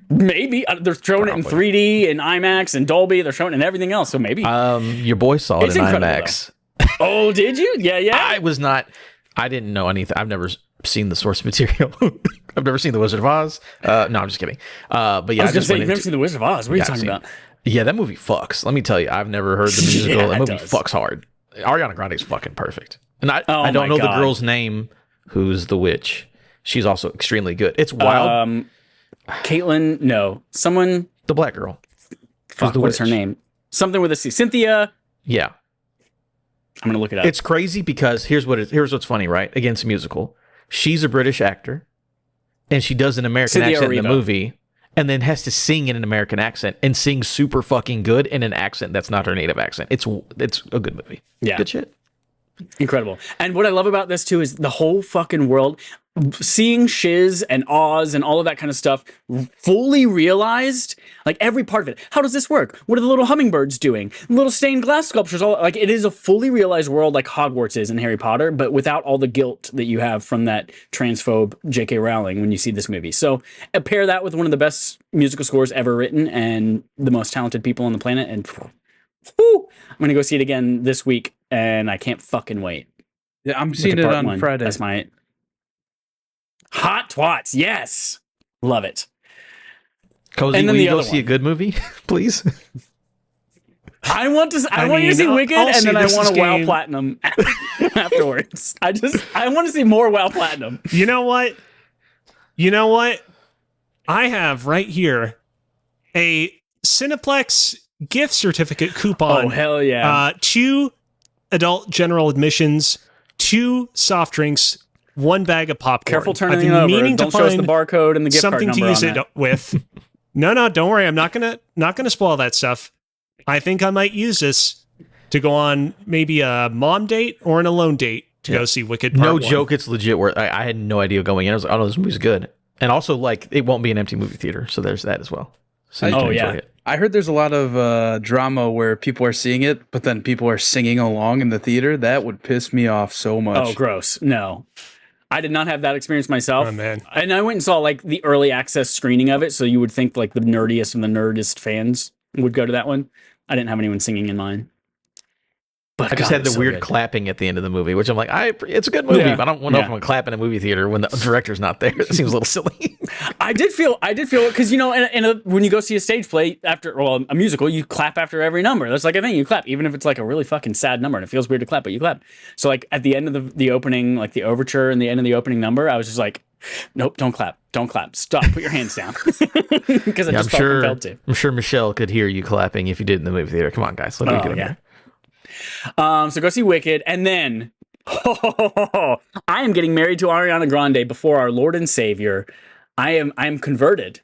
Maybe they're showing it in 3D and IMAX and Dolby. They're showing it in everything else. So maybe. Your boy saw it It's in incredible, IMAX. Oh, did you? Yeah. I didn't know anything. I've never seen the source material. I've never seen The Wizard of Oz. No, I'm just kidding. But yeah, I was going to say, you've never seen The Wizard of Oz. What are you talking about? Yeah, that movie fucks. Let me tell you, I've never heard the musical. Yeah, that movie does. fucks hard. Ariana Grande's fucking perfect. And I don't my know God. the girl's name who's the witch. She's also extremely good. It's wild. Caitlin, no. Someone. The black girl. Fuck, the what's her witch? name? Something with a C. Cynthia. Yeah. I'm going to look it up. It's crazy because here's what's funny, right? Against musical. She's a British actor and she does an American Cynthia accent in the Erivo. movie and then has to sing in an American accent and sing super fucking good in an accent that's not her native accent. It's a good movie. Yeah. Good shit. Incredible. And what I love about this too is the whole fucking world, seeing Shiz and Oz and all of that kind of stuff fully realized, like every part of it. How does this work? What are the little hummingbirds doing? Little stained glass sculptures. All like, it is a fully realized world like Hogwarts is in Harry Potter, but without all the guilt that you have from that transphobe J.K. Rowling when you see this movie. So pair that with one of the best musical scores ever written and the most talented people on the planet, and whew, I'm gonna go see it again this week, and I can't fucking wait. Yeah, I'm Look seeing at it part on one. Friday. That's my hot twats. Yes, love it. Cozy, And then will the you go other see a one. good movie, please? I want to. I want you to mean, see Wicked, I'll and see then I this want to WoW game. Platinum afterwards. I want to see more WoW Platinum. You know what? I have right here a Cineplex gift certificate coupon. Oh hell yeah! 2 adult general admissions, 2 soft drinks, 1 bag of popcorn. Careful turning I've it been over. meaning Don't to show us the find barcode and the gift card something number to use on it that. with. No, don't worry. I'm not gonna spoil that stuff. I think I might use this to go on maybe a mom date or an alone date to go see Wicked Part No 1. joke, it's legit. Where I had no idea going in. I was like, oh no, this movie's good. And also, like, it won't be an empty movie theater, so there's that as well. So you Oh, can yeah. enjoy it. I heard there's a lot of drama where people are seeing it, but then people are singing along in the theater. That would piss me off so much. Oh, gross! No, I did not have that experience myself. Oh, man. And I went and saw like the early access screening of it, so you would think like the nerdiest and the nerdest fans would go to that one. I didn't have anyone singing in mine. But I just God, had it the was so weird good. clapping at the end of the movie, which I'm like, it's a good movie, Yeah. but I don't know if Yeah. I'm gonna clap in a movie theater when the director's not there. It seems a little silly. I did feel because when you go see a stage play after a musical, you clap after every number. That's like a thing. You clap, even if it's like a really fucking sad number and it feels weird to clap, but you clap. So like at the end of the opening, like the overture and the end of the opening number, I was just like, nope, don't clap, stop, put your hands down, because I just felt compelled to. I'm sure Michelle could hear you clapping if you did in the movie theater. Come on, guys, let me get in there. So go see Wicked, and then I am getting married to Ariana Grande before our Lord and Savior. I am converted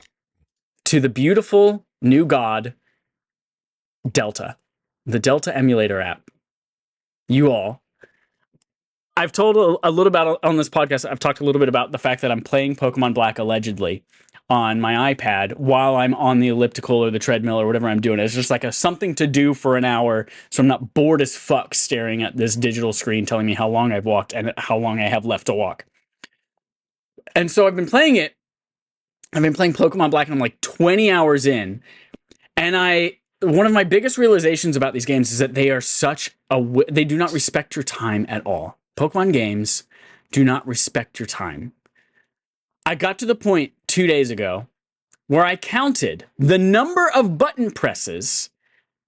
to the beautiful new god Delta, the Delta emulator app. You all, I've told a little about on this podcast. I've talked a little bit about the fact that I'm playing Pokemon Black allegedly on my iPad while I'm on the elliptical or the treadmill or whatever I'm doing. It's just like something to do for an hour, so I'm not bored as fuck staring at this digital screen telling me how long I've walked and how long I have left to walk. And so I've been playing it. I've been playing Pokemon Black and I'm like 20 hours in. And one of my biggest realizations about these games is that they are they do not respect your time at all. Pokemon games do not respect your time. I got to the point 2 days ago where I counted the number of button presses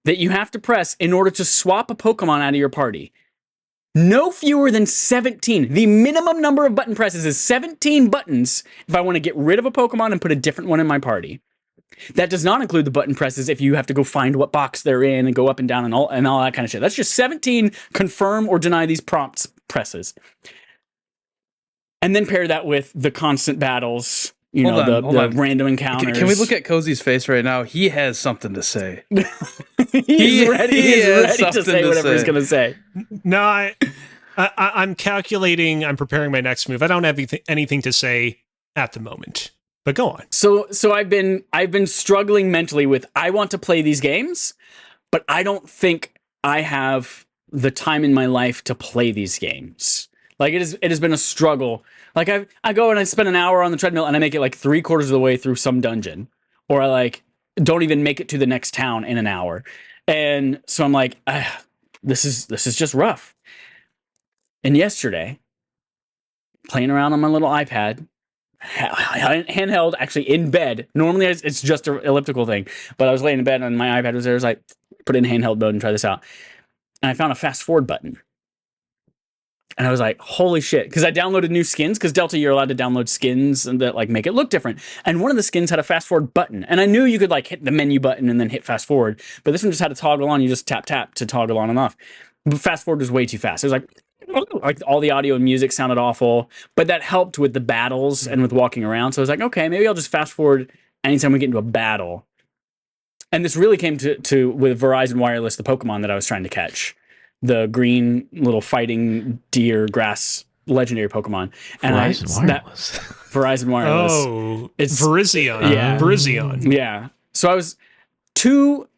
that you have to press in order to swap a Pokemon out of your party. No fewer than 17. The minimum number of button presses is 17 buttons if I want to get rid of a Pokemon and put a different one in my party. That does not include the button presses if you have to go find what box they're in and go up and down and all that kind of shit. That's just 17 confirm or deny these prompts presses. And then pair that with the constant battles, the random encounters. Can we look at Cozy's face right now? He has something to say. He's ready to say whatever he's going to say. No, I'm calculating. I'm preparing my next move. I don't have anything to say at the moment, but go on. So I've been struggling mentally with, I want to play these games, but I don't think I have the time in my life to play these games. Like it has been a struggle. Like I go and I spend an hour on the treadmill and I make it like 3/4 of the way through some dungeon, or I like don't even make it to the next town in an hour. And so I'm like, this is just rough. And yesterday, playing around on my little iPad, handheld, actually in bed. Normally it's just an elliptical thing, but I was laying in bed and my iPad was there. I was like, put it in handheld mode and try this out. And I found a fast forward button. And I was like, holy shit. Because I downloaded new skins, because Delta, you're allowed to download skins that like make it look different. And one of the skins had a fast forward button. And I knew you could like hit the menu button and then hit fast forward. But this one just had a toggle on. You just tap to toggle on and off. But fast forward was way too fast. It was like all the audio and music sounded awful. But that helped with the battles and with walking around. So I was like, okay, maybe I'll just fast forward anytime we get into a battle. And this really came to with Verizon Wireless, the Pokemon that I was trying to catch. The green little fighting deer grass legendary Pokemon. And Verizon Wireless. Verizon Wireless. Oh, it's Virizion. Yeah. Virizion. Yeah. So I was two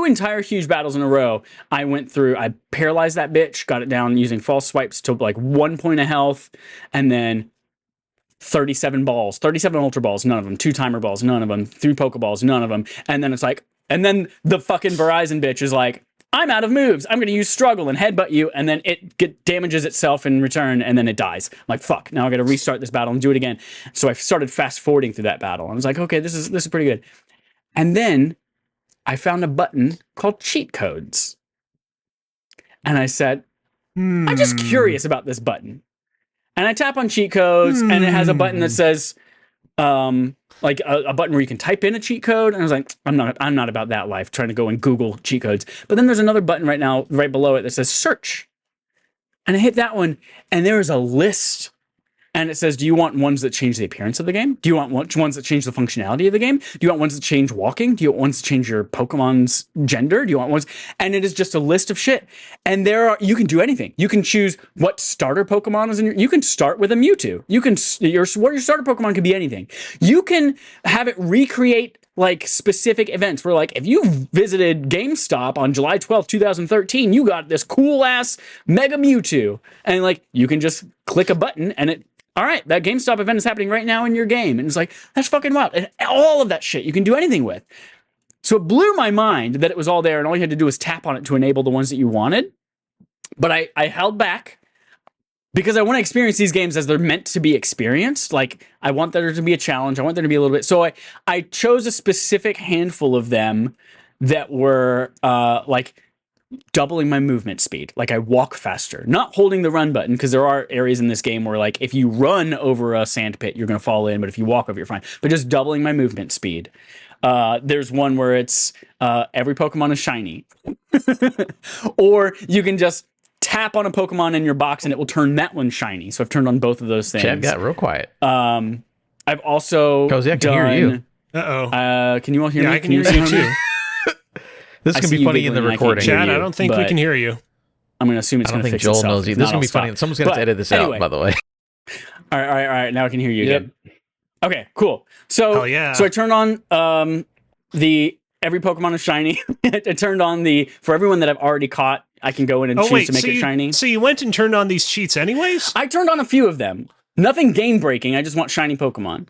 entire huge battles in a row. I went through, I paralyzed that bitch, got it down using false swipes to like 1 point of health, and then 37 balls, 37 Ultra Balls, none of them. 2 timer balls, none of them. 3 Pokeballs, none of them. And then it's like, and then the fucking Verizon bitch is like, I'm out of moves. I'm going to use struggle and headbutt you, and then it damages itself in return, and then it dies. I'm like, fuck, now I got to restart this battle and do it again. So I started fast forwarding through that battle. I was like, okay, this is pretty good. And then I found a button called cheat codes. And I said, I'm just curious about this button. And I tap on cheat codes, and it has a button that says, like a button where you can type in a cheat code. And I was like, I'm not about that life, trying to go and Google cheat codes. But then there's another button right below it that says search. And I hit that one, and there is a list. And it says, do you want ones that change the appearance of the game? Do you want ones that change the functionality of the game? Do you want ones that change walking? Do you want ones that change your Pokemon's gender? Do you want ones? And it is just a list of shit. And you can do anything. You can choose what starter Pokemon is you can start with a Mewtwo. Your starter Pokemon can be anything. You can have it recreate like specific events where like if you visited GameStop on July 12th, 2013, you got this cool ass Mega Mewtwo. And like you can just click a button and all right, that GameStop event is happening right now in your game. And it's like, that's fucking wild. And all of that shit you can do anything with. So it blew my mind that it was all there, and all you had to do was tap on it to enable the ones that you wanted. But I held back because I want to experience these games as they're meant to be experienced. Like, I want there to be a challenge. I want there to be a little bit. So I chose a specific handful of them that were like doubling my movement speed. Like, I walk faster, not holding the run button, because there are areas in this game where, like, if you run over a sand pit, you're going to fall in, but if you walk over, you're fine. But just doubling my movement speed. There's one where it's every Pokemon is shiny. Or you can just tap on a Pokemon in your box and it will turn that one shiny. So I've turned on both of those things. Chad got real quiet. I've also Cozy, I can hear you. Uh-oh. Can you all hear me? Yeah, I can hear you too. This is going to be funny in the recording. Chad, I don't think we can hear you. I'm going to assume it's going to fix itself. I don't think Joel knows you. This is going to be funny. Someone's going to edit this out, by the way. All right. Now I can hear you again. Okay, cool. So, Hell yeah. So I turned on the every Pokemon is shiny. I turned on the for everyone that I've already caught, I can go in and choose to make it shiny. So you went and turned on these cheats anyways? I turned on a few of them. Nothing game breaking. I just want shiny Pokemon.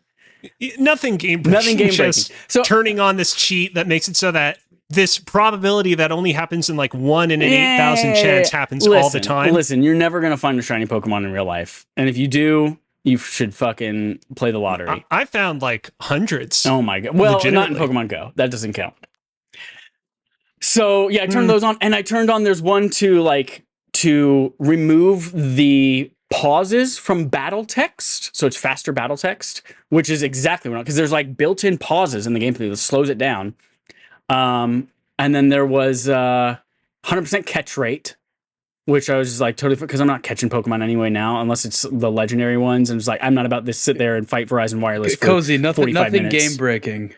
Nothing game breaking. Nothing game breaking. So turning on this cheat that makes it so that this probability that only happens in like 1 in an 8,000 chance happens all the time. Listen, you're never going to find a shiny Pokemon in real life. And if you do, you should fucking play the lottery. I found like hundreds. Oh my God. Well, not in Pokemon Go. That doesn't count. So yeah, I turned those on, and I turned on, there's one to remove the pauses from battle text. So it's faster battle text, which is exactly what, because there's like built-in pauses in the gameplay that slows it down. And then there was 100% catch rate, which I was just like totally, because I'm not catching Pokemon anyway now, unless it's the legendary ones. And it's like, I'm not about to sit there and fight Verizon Wireless for Cozy, nothing minutes. game breaking.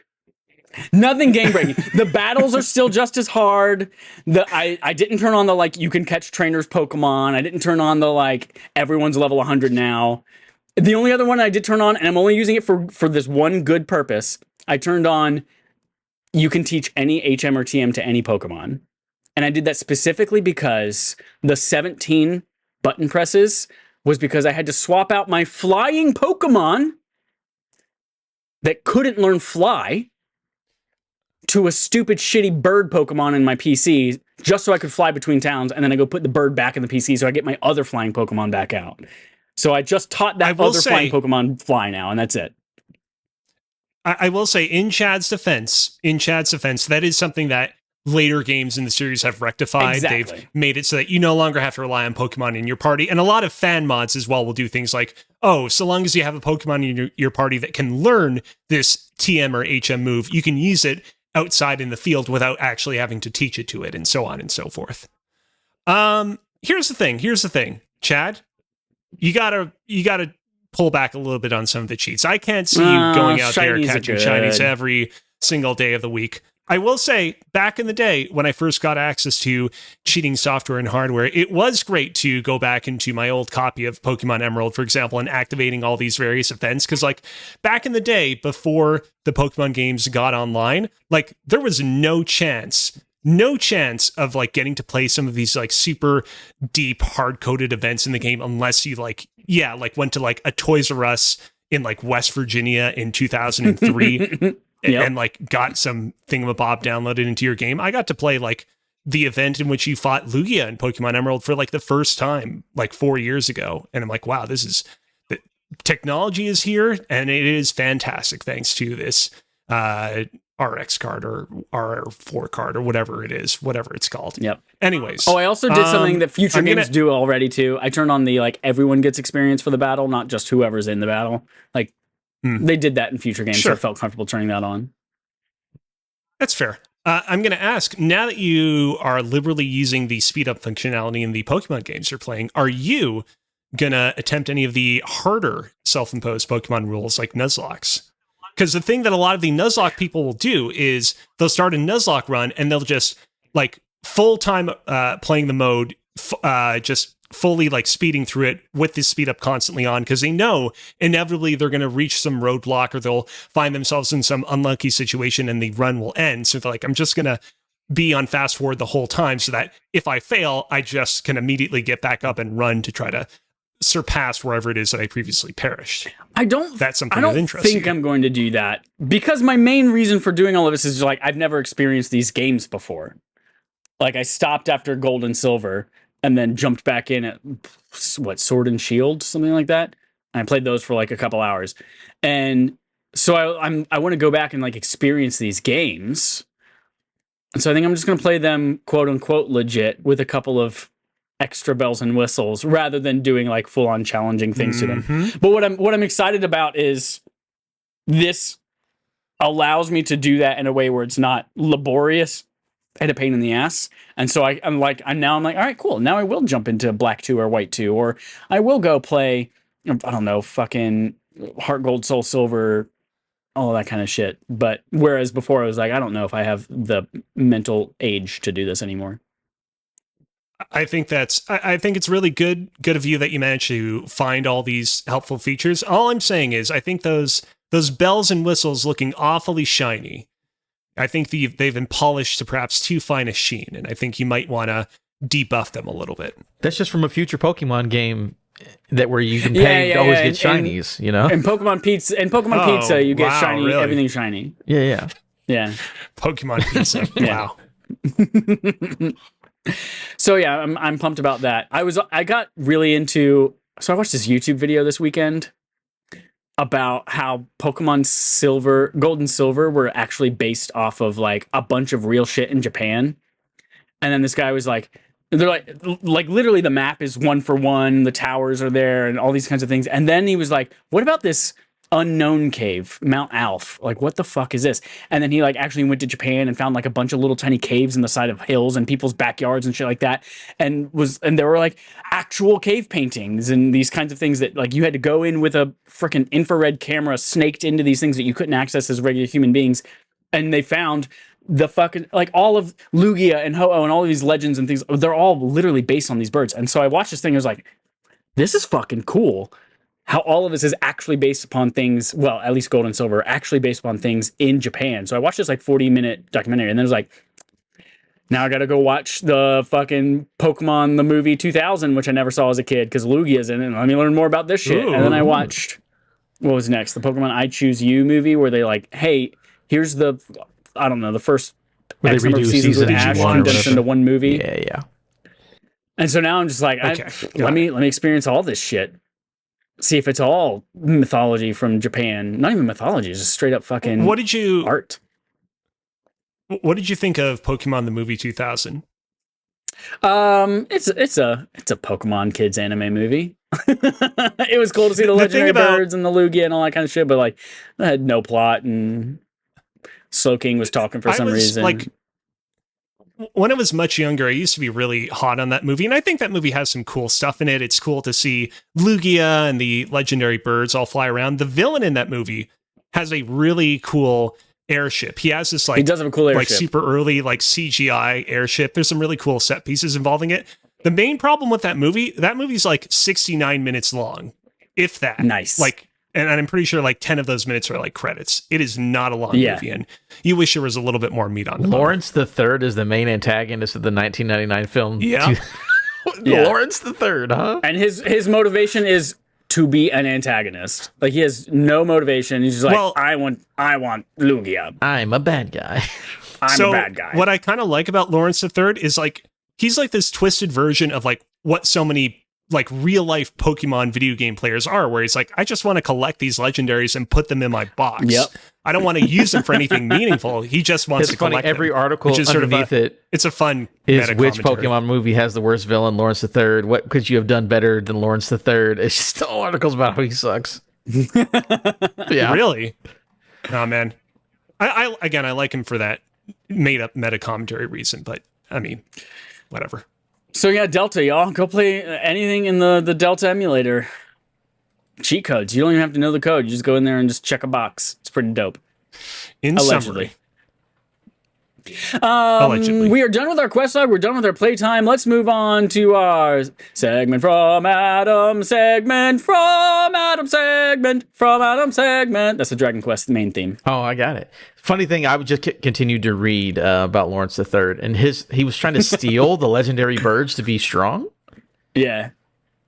Nothing game breaking. The battles are still just as hard. I didn't turn on the like you can catch trainers Pokemon. I didn't turn on the like everyone's level 100 now. The only other one I did turn on, and I'm only using it for this one good purpose, I turned on you can teach any HM or TM to any Pokemon. And I did that specifically because the 17 button presses was because I had to swap out my flying Pokemon that couldn't learn fly to a stupid, shitty bird Pokemon in my PC just so I could fly between towns, and then I go put the bird back in the PC so I get my other flying Pokemon back out. So I just taught that other flying Pokemon fly now, and that's it. I will say, in Chad's defense, that is something that later games in the series have rectified. Exactly. They've made it so that you no longer have to rely on Pokemon in your party. And a lot of fan mods as well will do things like, oh, so long as you have a Pokemon in your party that can learn this TM or HM move, you can use it outside in the field without actually having to teach it to it, and so on and so forth. Here's the thing, Chad. You gotta pull back a little bit on some of the cheats. I can't see you going out there catching shinies every single day of the week. I will say, back in the day, when I first got access to cheating software and hardware, it was great to go back into my old copy of Pokemon Emerald, for example, and activating all these various events. Because, like, back in the day, before the Pokemon games got online, like, there was no chance of, like, getting to play some of these, like, super deep, hard-coded events in the game unless you, went to, like, a Toys R Us in, like, West Virginia in 2003. Yep. And like got some thingamabob downloaded into your game. I got to play like the event in which you fought Lugia in Pokemon Emerald for like the first time like 4 years ago. And I'm like, wow, the technology is here and it is fantastic thanks to this RX card or R4 card or whatever it's called. Yep. Anyways. Oh, I also did something that future games do already too. I turned on the like everyone gets experience for the battle, not just whoever's in the battle. Like they did that in future games, so I felt comfortable turning that on. That's fair. I'm going to ask, now that you are liberally using the speed-up functionality in the Pokemon games you're playing, are you going to attempt any of the harder self-imposed Pokemon rules like Nuzlocks? Because the thing that a lot of the Nuzlocke people will do is they'll start a Nuzlocke run and they'll just, like, full-time playing the mode, just fully like speeding through it with this speed up constantly on because they know inevitably they're going to reach some roadblock or they'll find themselves in some unlucky situation and the run will end. So they're like, I'm just going to be on fast forward the whole time so that if I fail, I just can immediately get back up and run to try to surpass wherever it is that I previously perished. That's something I don't of interest think here. I'm going to do that because my main reason for doing all of this is like I've never experienced these games before. Like I stopped after Gold and Silver and then jumped back in at what, Sword and Shield, something like that. And I played those for like a couple hours, and so I want to go back and like experience these games. And so I think I'm just going to play them quote unquote legit with a couple of extra bells and whistles rather than doing like full on challenging things to them. But what I'm excited about is this allows me to do that in a way where it's not laborious and a pain in the ass. And so I'm like, all right, cool. Now I will jump into Black 2 or White 2, or I will go play, I don't know, fucking Heart Gold, Soul Silver, all that kind of shit. But whereas before I was like, I don't know if I have the mental age to do this anymore. I think it's really good of you that you managed to find all these helpful features. All I'm saying is I think those bells and whistles looking awfully shiny, I think they've been polished to perhaps too fine a sheen, and I think you might want to debuff them a little bit. That's just from a future Pokemon game that where you can pay to always get shinies, you know? And Pokemon Pizza, you get shiny, really? everything shiny. Yeah. Pokemon Pizza. Wow. So yeah, I'm pumped about that. I got really into, so I watched this YouTube video this weekend about how Pokemon Gold and Silver were actually based off of like a bunch of real shit in Japan. And then this guy was like, they're like literally the map is 1-for-1, the towers are there and all these kinds of things. And then he was like, what about this unknown cave, Mount Alf? Like, what the fuck is this? And then he like actually went to Japan and found like a bunch of little tiny caves in the side of hills and people's backyards and shit like that. And there were like actual cave paintings and these kinds of things that like you had to go in with a freaking infrared camera snaked into these things that you couldn't access as regular human beings. And they found the fucking, like all of Lugia and Ho-Oh and all of these legends and things, they're all literally based on these birds. And so I watched this thing, I was like, this is fucking cool. How all of this is actually based upon things, well, at least Gold and Silver, actually based upon things in Japan. So I watched this like 40-minute documentary, and then it was like, now I gotta go watch the fucking Pokemon the movie 2000, which I never saw as a kid because Lugia's in it. Let me learn more about this shit. Ooh. And then I watched, what was next? The Pokemon I Choose You movie, where they like, hey, here's the, I don't know, the first X number of seasons with Ash condensed into one movie. Yeah. And so now I'm just like, let me experience all this shit. See if it's all mythology from Japan. Not even mythology, just straight up fucking art. What did you think of Pokemon the movie 2000? It's a Pokemon kids anime movie. It was cool to see the legendary birds and the Lugia and all that kind of shit, but like I had no plot and Slowking was talking for some reason. Like, when I was much younger, I used to be really hot on that movie, and I think that movie has some cool stuff in it. It's cool to see Lugia and the legendary birds all fly around. The villain in that movie has a really cool airship. He has this like, he does have a cool airship. Like super early like CGI airship. There's some really cool set pieces involving it. The main problem with that movie's like 69 minutes long, if that. Nice. Like, and I'm pretty sure like 10 of those minutes are like credits. It is not a long movie, and you wish there was a little bit more meat on the bone. Lawrence the Third is the main antagonist of the 1999 film. Yeah. Lawrence the Third, huh? And his motivation is to be an antagonist. Like he has no motivation. He's just like, well, I want Lugia. I'm a bad guy. I'm a bad guy. What I kind of like about Lawrence the Third is like he's like this twisted version of like what so many like real life Pokemon video game players are, where he's like, I just want to collect these legendaries and put them in my box. Yep. I don't want to use them for anything meaningful. He just wants to collect every them, article which is underneath it. It's a fun is which Pokemon movie has the worst villain, Lawrence the Third? What could you have done better than Lawrence the Third? It's just all articles about how he sucks. Yeah, really. Oh man, I like him for that made up meta commentary reason, but I mean, whatever. So yeah, Delta, y'all go play anything in the Delta emulator. Cheat codes. You don't even have to know the code. You just go in there and just check a box. It's pretty dope. Allegedly. Allegedly. We are done with our quest log. We're done with our playtime. Let's move on to our segment from Adam. Segment from Adam. Segment from Adam. Segment. That's the Dragon Quest main theme. Oh, I got it. Funny thing, I would just continue to read about Lawrence III, and he was trying to steal the legendary birds to be strong. Yeah.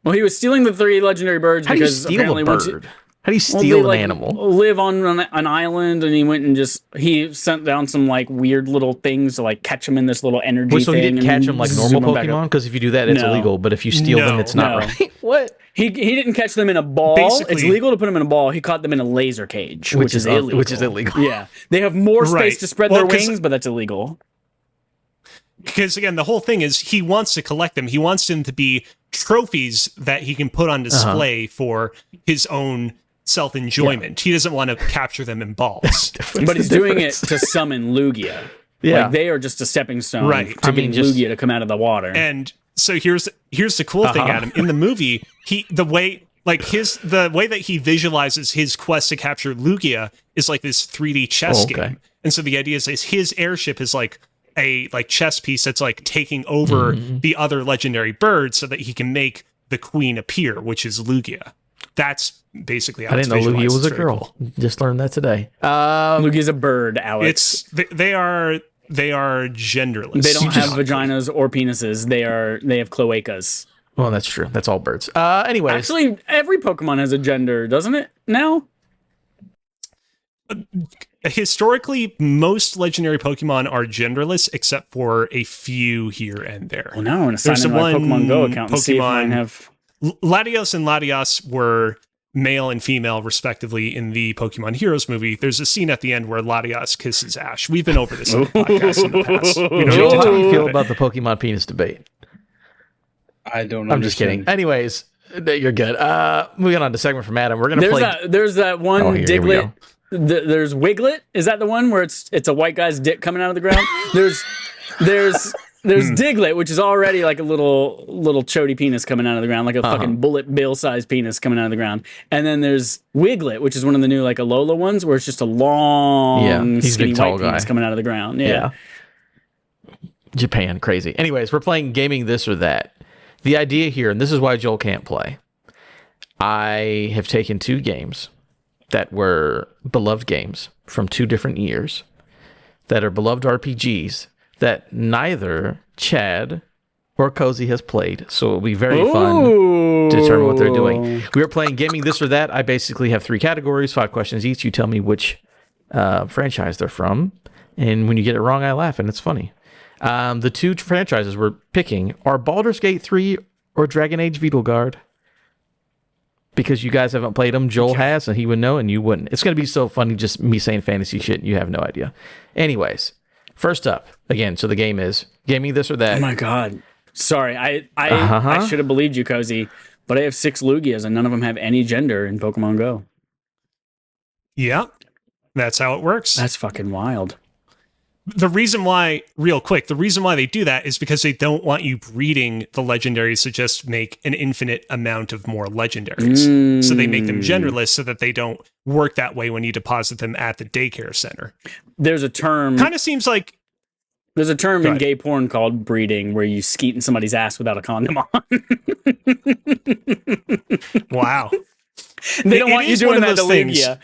Well, he was stealing the 3 legendary birds How do you because steal a apparently once bird? How do you steal they, an animal? live on an island, and he went and he sent down some like weird little things to like catch them in this little energy Wait, so he thing. didn't catch them like normal zoom 'em back up. Pokemon? Because if you do that, it's No. illegal. But if you steal them, it's not No. right. What? He didn't catch them in a ball. Basically- It's legal to put them in a ball. He caught them in a laser cage, which is illegal. Which is illegal. Yeah, they have more space Right. to spread Well, their 'cause- wings, but that's illegal. Because again, the whole thing is he wants to collect them. He wants them to be trophies that he can put on display for his own self-enjoyment. He doesn't want to capture them in balls. But he's doing it to summon Lugia. Yeah. Like they are just a stepping stone Right. to I mean, getting just- Lugia to come out of the water. And so here's the cool thing, Adam. In the movie, the way that he visualizes his quest to capture Lugia is like this 3D chess game. And so the idea is his airship is like a chess piece that's like taking over the other legendary birds so that he can make the queen appear, which is Lugia. That's basically how I didn't know Lugia was a It's very girl. cool. Just learned that today. Lugia's a bird, Alex. They are genderless. They don't have vaginas or penises. They have cloacas. Well, that's true. That's all birds. Anyways. Actually, every Pokemon has a gender, doesn't it? Now? Historically, most legendary Pokemon are genderless, except for a few here and there. Well, now I'm going to sign There's into my one Pokemon Go account and see if Pokemon- mine have... Latios and Latias were male and female, respectively, in the Pokemon Heroes movie. There's a scene at the end where Latias kisses Ash. We've been over this in the podcast in the past. We don't Joel, need to how do you talk feel about about the Pokemon penis debate? I don't. I'm just kidding. Anyways, you're good. Moving on to segment from Adam. We're gonna play. There's that one Oh, here we Diglett. There's Wiglet. Is that the one where it's a white guy's dick coming out of the ground? There's Diglett, which is already like a little chody penis coming out of the ground, like a fucking bullet bill sized penis coming out of the ground. And then there's Wiglet, which is one of the new like Alola ones, where it's just a long, he's a skinny big, tall white penis guy. coming out of the ground. Yeah. Japan, crazy. Anyways, we're playing Gaming This or That. The idea here, and this is why Joel can't play. I have taken 2 games that were beloved games from 2 different years that are beloved RPGs that neither Chad or Cozy has played. So it'll be very fun to determine what they're doing. We are playing Gaming This or That. I basically have 3 categories, 5 questions each. You tell me which franchise they're from. And when you get it wrong, I laugh, and it's funny. The 2 franchises we're picking are Baldur's Gate 3 or Dragon Age Beetleguard. Because you guys haven't played them. Joel has, and he would know, and you wouldn't. It's going to be so funny just me saying fantasy shit, and you have no idea. Anyways, first up, again, so the game is Gaming This or That. Oh my god. Sorry, I should have believed you, Cozy, but I have 6 Lugias and none of them have any gender in Pokemon Go. Yeah, that's how it works. That's fucking wild. The reason why they do that is because they don't want you breeding the legendaries to just make an infinite amount of more legendaries. So they make them genderless so that they don't work that way when you deposit them at the daycare center. There's a term. Kind of seems like There's a term Go in ahead. gay porn called breeding, where you skeet in somebody's ass without a condom on. wow. They don't It want you is one doing of that to those things- Lugia.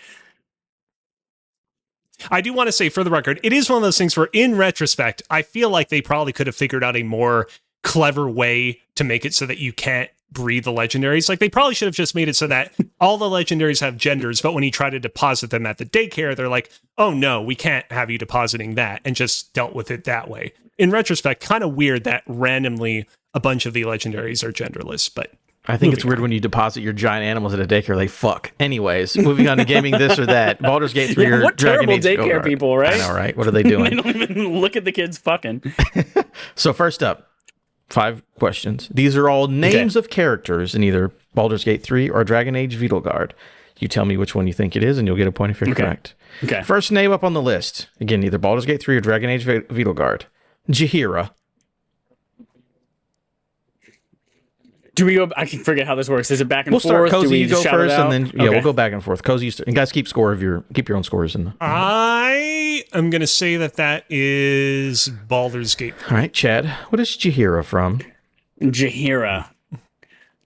I do want to say, for the record, it is one of those things where, in retrospect, I feel like they probably could have figured out a more clever way to make it so that you can't breed the legendaries. Like, they probably should have just made it so that all the legendaries have genders, but when you try to deposit them at the daycare, they're like, oh no, we can't have you depositing that, and just dealt with it that way. In retrospect, kind of weird that randomly a bunch of the legendaries are genderless, but I think it's weird when you deposit your giant animals at a daycare. They fuck. Anyways, moving on to Gaming This or That. Baldur's Gate 3 or What Dragon terrible Age daycare Beetleguard. people, right? I know, right? What are they They doing? don't even look at the kids fucking. So first up, 5 questions. These are all names of characters in either Baldur's Gate 3 or Dragon Age Beetleguard. You tell me which one you think it is, and you'll get a point if you're correct. Okay. First name up on the list. Again, either Baldur's Gate 3 or Dragon Age Beetleguard. Jaheira. Do we go? I can forget how this works. Is it back and We'll forth? start. Do Cozy, we you go shout it first, out? and then we'll go back and forth. Cozy, and guys, keep your own scores. I am going to say that is Baldur's Gate. All right, Chad. What is Jaheira from? Jaheira.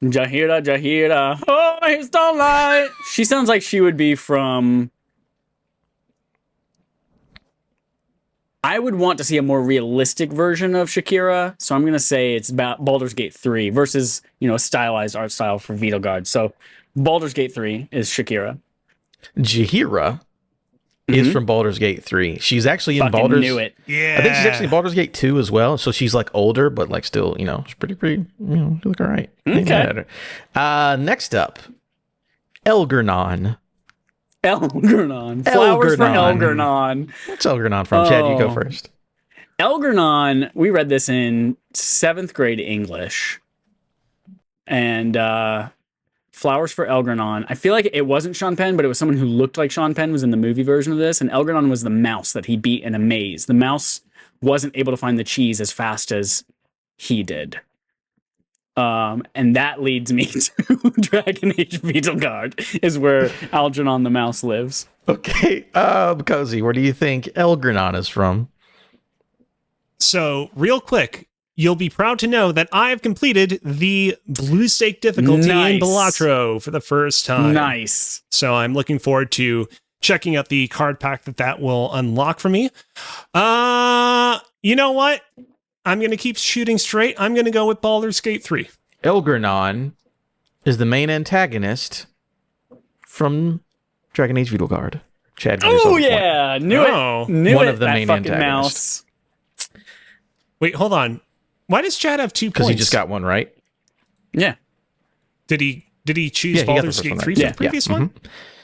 Oh, my starlight. She sounds like she would be from I would want to see a more realistic version of Shakira, so I'm gonna say it's about Baldur's Gate 3 versus a stylized art style for Beetlejuice. So Baldur's Gate 3 is Shakira. Jahira is from Baldur's Gate 3. She's actually in Fucking Baldur's. knew it. Yeah. I think she's actually in Baldur's Gate 2 as well. So she's like older, but like still, she's pretty, she look all right. Okay. Next up, Elgernon. Elgernon. Flowers for Elgernon. Elgernon. What's Elgernon from? Chad, you go first. Elgernon, we read this in 7th grade English. And Flowers for Elgernon. I feel like it wasn't Sean Penn, but it was someone who looked like Sean Penn was in the movie version of this. And Elgernon was the mouse that he beat in a maze. The mouse wasn't able to find the cheese as fast as he did. And that leads me to Dragon Age Beetlejuice, is where Algernon the mouse lives. Okay. Cozy, where do you think Elgernon is from? So, real quick, you'll be proud to know that I have completed the blue stake difficulty in Balatro for the first time. Nice. So I'm looking forward to checking out the card pack that will unlock for me. You know what? I'm going to keep shooting straight. I'm going to go with Baldur's Gate 3. Elgernon is the main antagonist from Dragon Age Beetlejuice. Chad, give yourself a point. Yeah. Knew Oh. it. Knew One it. of the that main fucking antagonists. mouse. Wait, hold on. Why does Chad have 2 points? Because he just got one right. Yeah. Did he choose Yeah, he got the Baldur's first Gate one 3 right. for Yeah, the previous yeah. one?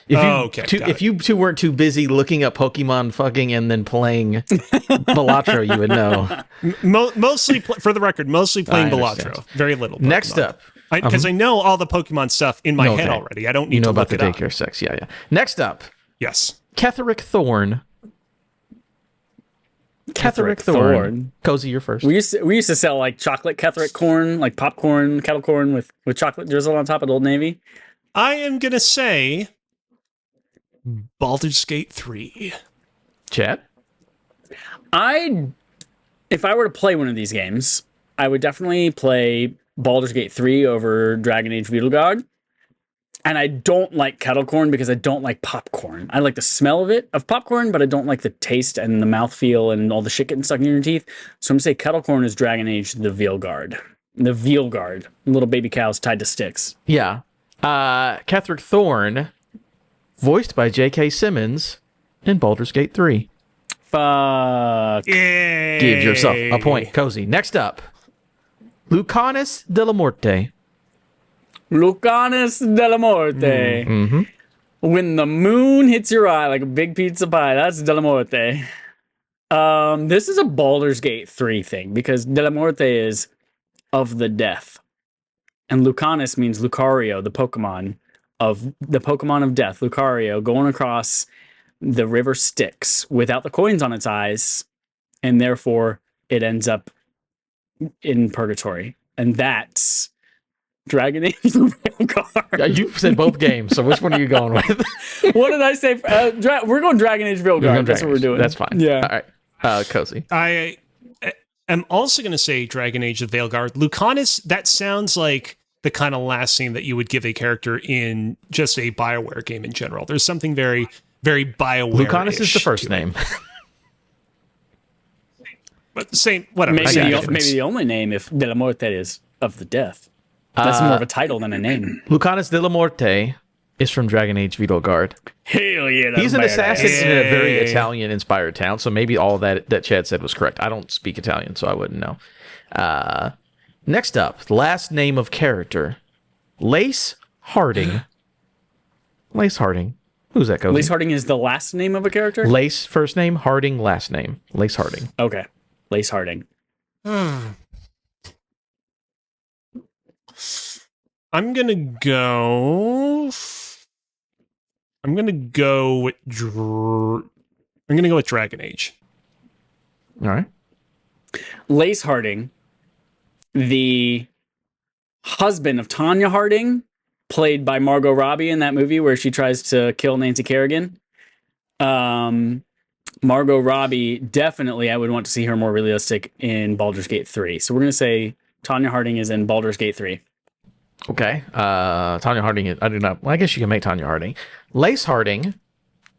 If you, Okay, got if you two weren't too busy looking up Pokemon fucking and then playing Balatro, you would know. Mostly, for the record, mostly playing I understand. Balatro. Very little Pokemon. Next up. Because I know all the Pokemon stuff in my Okay. head already. I don't need You know to about look the it up. daycare sex. Yeah, yeah. Next up, Yes. Ketherick Thorn. Ketherick Thorn. Cozy, you're first. We used to sell like chocolate Ketherick corn, like popcorn, kettle corn with chocolate drizzle on top at Old Navy. I am going to say Baldur's Gate 3. Chad? If I were to play one of these games, I would definitely play Baldur's Gate 3 over Dragon Age Beetlejuice. And I don't like kettle corn because I don't like popcorn. I like the smell of popcorn, but I don't like the taste and the mouthfeel and all the shit getting stuck in your teeth. So I'm going to say kettle corn is Dragon Age the Veil Guard. The Veil Guard. Little baby cows tied to sticks. Yeah. Ketherick Thorn, voiced by J.K. Simmons in Baldur's Gate 3. Fuck. Yay! Give yourself a point. Cozy. Next up, Lucanus de la Morte. Lucanus de la Morte. Mm-hmm. When the moon hits your eye like a big pizza pie, that's de la Morte. This is a Baldur's Gate 3 thing because de la Morte is of the death. And Lucanus means Lucario, the Pokemon of death. Lucario going across the river Styx without the coins on its eyes, and therefore it ends up in purgatory. And that's Dragon Age the Veil Guard. Yeah, you said both games, so which one are you going with? What did I say? We're going Dragon Age Veil Guard. That's what we're doing. That's fine. Yeah. All right. Cozy. I am also going to say Dragon Age of Veilguard. Lucanus, that sounds like the kind of last name that you would give a character in just a BioWare game in general. There's something very, very BioWare. Lucanus is the first name. But same, whatever. Maybe, same the, difference. maybe the only name if de la Morte is of the death. That's more of a title than a name. Lucanus de la Morte is from Dragon Age Beetlejuice. Hell yeah. He's an assassin in a very Yay. Italian-inspired town, so maybe all that Chad said was correct. I don't speak Italian, so I wouldn't know. Next up, last name of character. Lace Harding. Lace Harding. Who's that, Cozy? Lace Harding is the last name of a character? Lace first name, Harding last name. Lace Harding. Okay. Lace Harding. I'm gonna go with Dragon Age. All right. Lace Harding, the husband of Tanya Harding, played by Margot Robbie in that movie where she tries to kill Nancy Kerrigan. Margot Robbie, definitely I would want to see her more realistic in Baldur's Gate 3. So we're going to say Tanya Harding is in Baldur's Gate 3. Okay. Tanya Harding, I do not. Well, I guess you can make Tanya Harding. Lace Harding,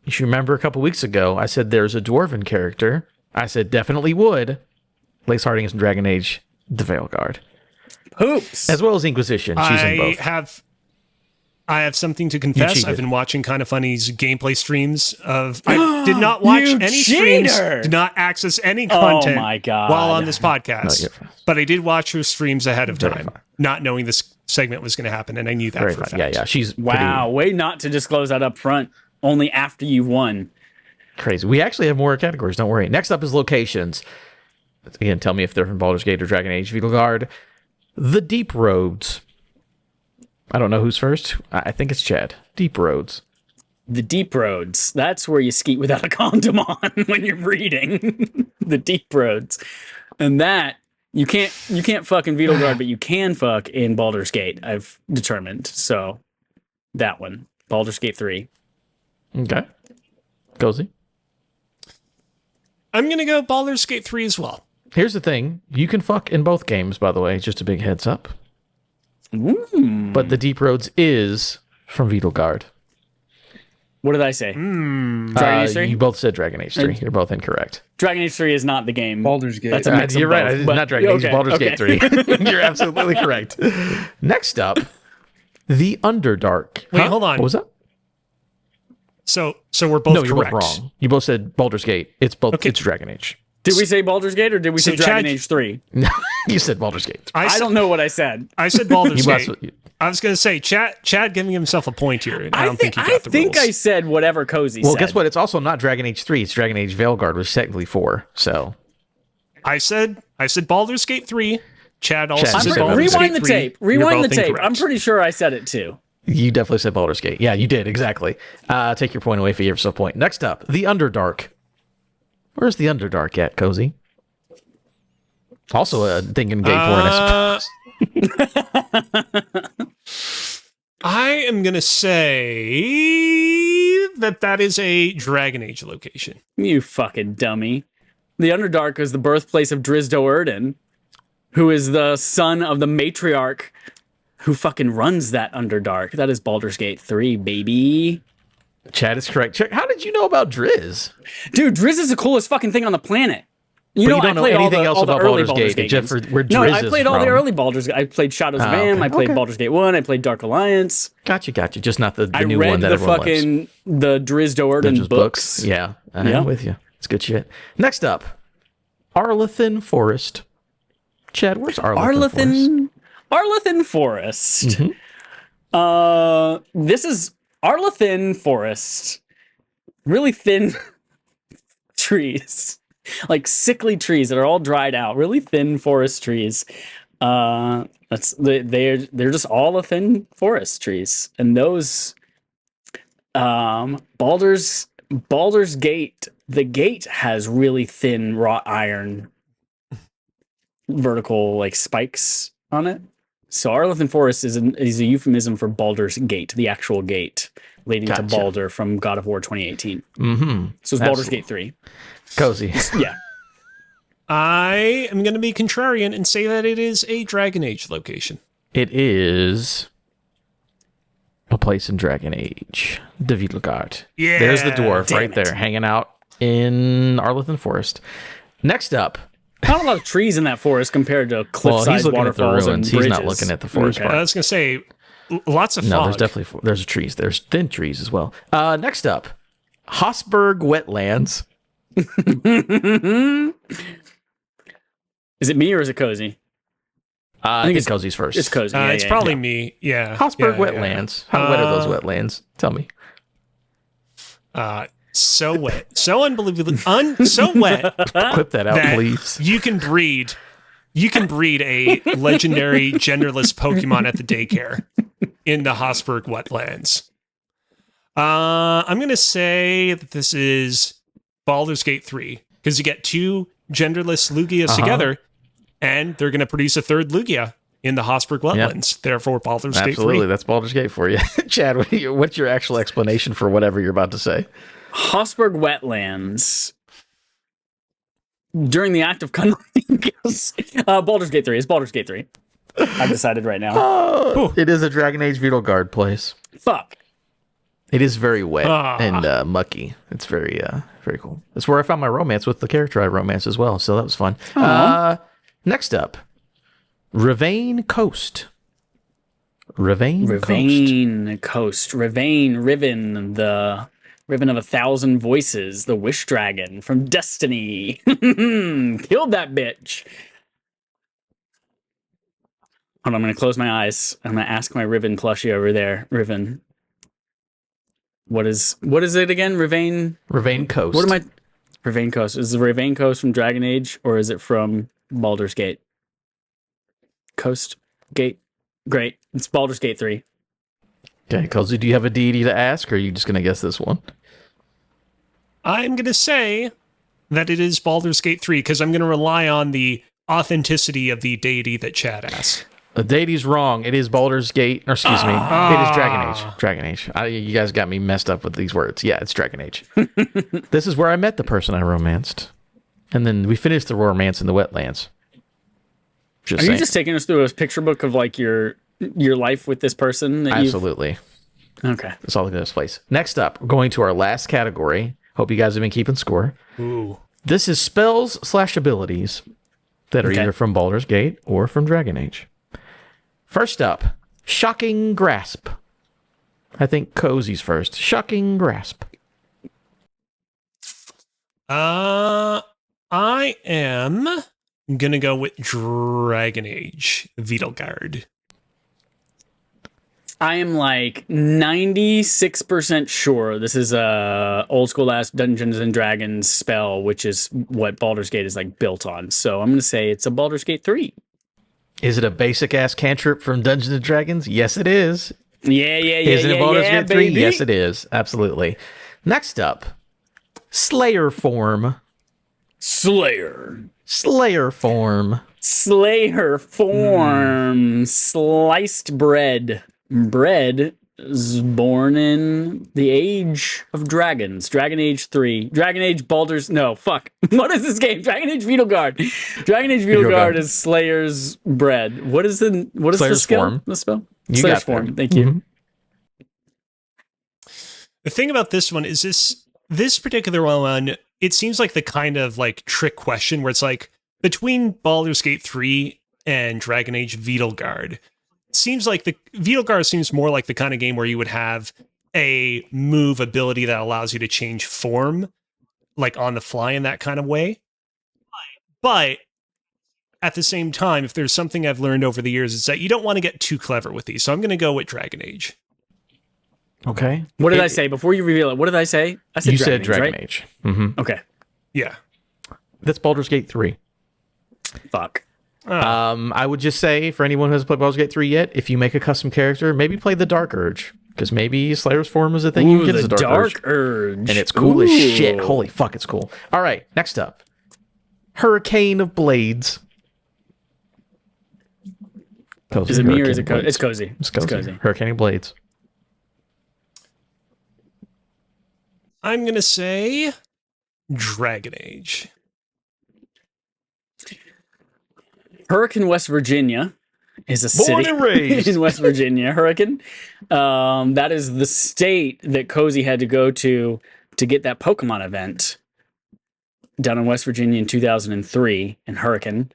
you should remember a couple weeks ago, I said there's a dwarven character I said definitely would place Harding in Dragon Age the Veilguard. Hoops. As well as Inquisition. She's in both. I have something to confess. cheated. I've been watching Kind of Funny's gameplay streams of. I did not watch any streams. Did not access any content my God. while on this podcast. No, you're but I did watch her streams ahead of Very time, fine. not knowing this segment was going to happen, and I knew that Very for a fun. fact. Yeah. She's Wow. Way not to disclose that up front. Only after you've won. crazy. We actually have more categories. Don't worry. Next up is locations. Again, tell me if they're from Baldur's Gate or Dragon Age Veilguard. The Deep Roads. I don't know who's first. I think it's Chad. Deep Roads. The deep roads. That's where you skeet without a condom on when you're reading. The deep roads. And that you can't fuck in Veilguard, but you can fuck in Baldur's Gate, I've determined. So that one. Baldur's Gate 3. Okay. Cozy. I'm going to go Baldur's Gate 3 as well. Here's the thing. You can fuck in both games, by the way. Just a big heads up. But the Deep Roads is from Veilguard. What did I say? Dragon Age 3? You both said Dragon Age 3. You're both incorrect. Dragon Age 3 is not the game. Baldur's Gate. That's a mix of You're right. both, I did but- not Dragon Age. okay, Baldur's okay. Gate 3. You're absolutely correct. Next up, The Underdark. Wait, hold on. What was that? So we're both No, you're correct. both wrong. You both said Baldur's Gate. It's both. Okay. It's Dragon Age. Did we say Baldur's Gate or did we So say Dragon Chad- Age 3? You said Baldur's Gate. I don't know what I said. I said Baldur's You Gate. must- I was going to say, Chad giving himself a point here. And I don't think he got the rules. I said whatever Cozy Well, said. guess what? It's also not Dragon Age 3. It's Dragon Age Veilguard, which is technically 4. So I said Baldur's Gate 3. Chad also Chad said said Baldur's Rewind Gate the 3. tape. You're Rewind the both tape. incorrect. I'm pretty sure I said it too. you definitely said Baldur's Gate. Yeah, you did. Exactly. Take your point away for yourself point. Next up, The Underdark. Where's The Underdark at, Cozy? Also a thinking gay porn, I suppose. I am going to say that is a Dragon Age location. You fucking dummy. The Underdark is the birthplace of Drizdo Erden, who is the son of the matriarch who fucking runs that Underdark. That is Baldur's Gate 3, baby. Chad is correct. Check. How did you know about Driz? Dude, Driz is the coolest fucking thing on the planet. You But know, you don't I know played anything else all the about early Baldur's Gate, except games. for where No, Driz I is played all the from. early Baldur's Gate. I played Shadows of Am. okay, I played okay. Baldur's Gate 1. I played Dark Alliance. Gotcha. Just not the I new read one that the everyone loves. fucking the Drizdo Erden Dungeons books. Yeah, Yeah. I'm with you. It's good shit. Next up, Arlathan Forest. Chad, where's Arlathan Forest? Arlathan Forest. This is Arlathan Forest. Really thin trees. Like sickly trees that are all dried out. Really thin forest trees. They're just all a thin forest trees. And those Baldur's Gate, the gate has really thin wrought iron vertical like spikes on it. So Arlathan Forest is a euphemism for Baldur's Gate, the actual gate leading to Gotcha. Baldur from God of War 2018. Mm-hmm. So it's Baldur's Gate 3. Cozy. Yeah. I am going to be contrarian and say that it is a Dragon Age location. It is a place in DragonAge. The Veilguard. Yeah, There's the dwarf damn right it. there, hanging out in Arlathan Forest. Next up, Not a lot of trees in that forest compared to well, cliffside he's looking at the waterfalls ruins. and He's bridges. not looking at the forest Okay. I part. was going to say lots of No, fog. there's definitely there's trees. There's thin trees as well. Next up, Hosberg Wetlands. Is it me or is it Cozy? I think think it's- Cozy's first. It's Cozy. It's probably me. Yeah. Hosberg Yeah, Wetlands. How wet are those wetlands? Tell me. So wet. So unbelievably so wet Clip that out, that please. you can breed a legendary genderless Pokemon at the daycare in the Hosberg wetlands. I'm going to say that this is Baldur's Gate 3 because you get two genderless Lugias together and they're going to produce a third Lugia in the Hosberg wetlands. Therefore, Baldur's Gate 3. Absolutely, that's Baldur's Gate for you. Chad, what's your actual explanation for whatever you're about to say? Hosberg Wetlands. During the act of cunnilingus. Baldur's Gate 3. It's Baldur's Gate 3. I've decided right now. It is a Dragon Age Veilguard place. Fuck. It is very wet and mucky. It's very very cool. That's where I found my romance with the character I romance as well. So that was fun. Next up, Ravane Coast. Ravane Coast. Riven, the Riven of 1,000 Voices, the Wish Dragon from Destiny. Killed that bitch. Hold on, I'm going to close my eyes. I'm going to ask my Riven plushie over there. Riven. What is it again? Ravane Coast. What am I? Ravane Coast. Is the Ravane Coast from Dragon Age or is it from Baldur's Gate? Coast Gate. Great. It's Baldur's Gate 3. Okay, Cozy, do you have a deity to ask, or are you just going to guess this one? I'm going to say that it is Baldur's Gate 3 because I'm going to rely on the authenticity of the deity that Chad asked. The deity's wrong. It is Baldur's Gate. Or excuse me. It is Dragon Age. Dragon Age. You guys got me messed up with these words. Yeah, it's Dragon Age. This is where I met the person I romanced. And then we finished the romance in the wetlands. Are you just taking us through a picture book of like your life with this person? That Absolutely. Okay. That's all in this place. Next up, we're going to our last category. Hope you guys have been keeping score. Ooh. This is spells/abilities that are either from Baldur's Gate or from Dragon Age. First up, Shocking Grasp. I think Cozy's first. Shocking Grasp. I am gonna go with Dragon Age Beetleguard. I am like 96% sure this is a old school ass Dungeons and Dragons spell, which is what Baldur's Gate is like built on. So I'm gonna say it's a Baldur's Gate 3. Is it a basic ass cantrip from Dungeons and Dragons? Yes, it is. Yeah. Is it a Baldur's Gate 3? Yes, it is. Absolutely. Next up, Slayer form. Slayer form. Sliced bread. Bread is born in the Age of Dragons. Dragon Age 3. Dragon Age Baldur's... No, fuck. What is this game? Dragon Age Beetleguard. Dragon Age Beetleguard is Slayer's bread. What is the skill? Form. The spell? You Slayer's got there. form. Thank you. The thing about this one is this particular one, it seems like the kind of like trick question where it's like between Baldur's Gate 3 and Dragon Age Beetleguard. Seems like the Beetleguard seems more like the kind of game where you would have a move ability that allows you to change form, like on the fly in that kind of way. But at the same time, if there's something I've learned over the years, it's that you don't want to get too clever with these. So I'm going to go with Dragon Age. Okay. What did I say before you reveal it? What did I say? I said You Dragon said Age, Dragon right? Age. Mm-hmm. Okay. Yeah. That's Baldur's Gate 3. Fuck. I would just say, for anyone who hasn't played Baldur's Gate 3 yet, if you make a custom character, maybe play the Dark Urge. Because maybe Slayer's form is a thing you can get as a Dark Urge. And it's cool as shit. Holy fuck, it's cool. All right, next up. Hurricane of Blades. Cozy. Is it me or is it Cozy? It's Cozy. It's Cozy. Hurricane of Blades. I'm going to say Dragon Age. Hurricane, West Virginia is a Born city and raised. in West Virginia. Hurricane. That is the state that Cozy had to go to get that Pokemon event down in West Virginia in 2003 in Hurricane.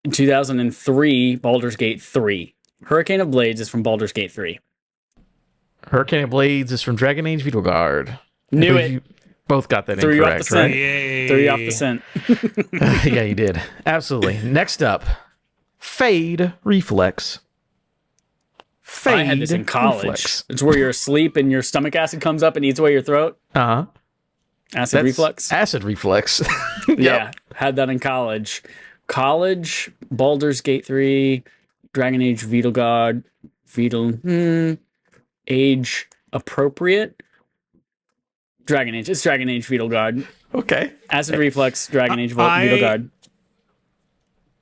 In 2003, Baldur's Gate 3. Hurricane of Blades is from Baldur's Gate 3. Hurricane of Blades is from Dragon Age Beetleguard. Knew it. You both got that Threw you off incorrect, the right? scent. Yay. Threw you off the scent. Yeah, you did. Absolutely. Next up, Fade Reflex. Fade I had this in college. Reflex. It's where you're asleep and your stomach acid comes up and eats away your throat. Uh-huh. Acid reflux. Acid reflex. Yeah, had that in college. College, Baldur's Gate 3, Dragon Age Beetleguard, age appropriate. Dragon Age. It's Dragon Age Beetleguard. Okay. Acid reflux, Dragon Age Beetleguard.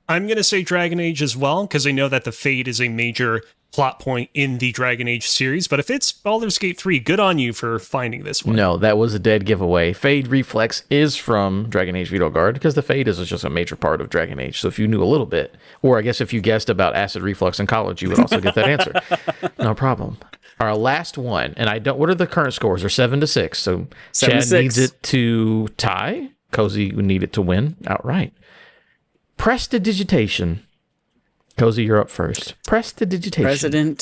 I'm going to say Dragon Age as well, because I know that the Fade is a major plot point in the Dragon Age series. But if it's Baldur's Gate 3, good on you for finding this one. No, that was a dead giveaway. Fade Reflex is from Dragon Age Beetleguard, because the Fade is just a major part of Dragon Age. So if you knew a little bit, or I guess if you guessed about acid reflux in college, you would also get that answer. No problem. Our last one, and I don't. What are the current scores? They're 7-6. So 7-6. Chad needs it to tie. Cozy would need it to win outright. Prestidigitation. Cozy, you're up first. Prestidigitation.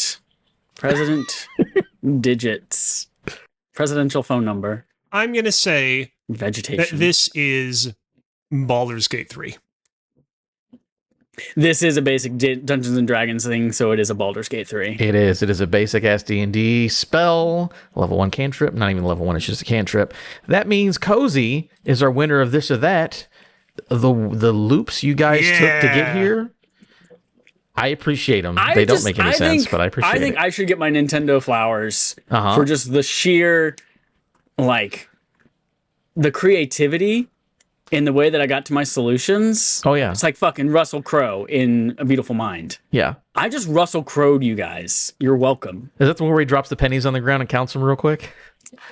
President digits. Presidential phone number. I'm going to say Vegetation. that this is Baldur's Gate 3. This is a basic Dungeons and Dragons thing, so it is a Baldur's Gate 3. It is. It is a basic ass D&D spell, level 1 cantrip. Not even level 1, it's just a cantrip. That means Cozy is our winner of this or that. The loops you guys took to get here, I appreciate them. They don't make any sense, but I appreciate it. I think I should get my Nintendo flowers for just the sheer, like, the creativity in the way that I got to my solutions. Oh, yeah. It's like fucking Russell Crowe in A Beautiful Mind. Yeah. I just Russell Crowe'd you guys. You're welcome. Is that the one where he drops the pennies on the ground and counts them real quick?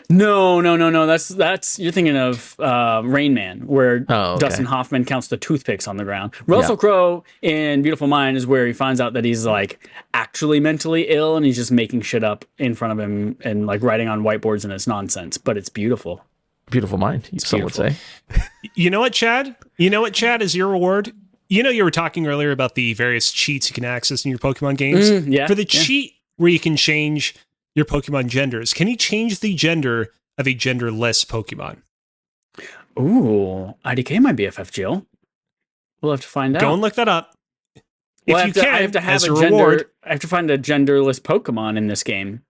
No. That's you're thinking of Rain Man, where Dustin Hoffman counts the toothpicks on the ground. Russell Crowe in Beautiful Mind is where he finds out that he's like actually mentally ill and he's just making shit up in front of him and like writing on whiteboards, and it's nonsense, but it's beautiful. Beautiful mind, some would say. You know what, Chad? You know what, Chad, is your reward? You know, you were talking earlier about the various cheats you can access in your Pokemon games. For the cheat where you can change your Pokemon genders, can you change the gender of a genderless Pokemon? Ooh, IDK might be BFF, Jill. We'll have to find out. Go and look that up. If I you can, I have to have as a reward, I have to find a genderless Pokemon in this game.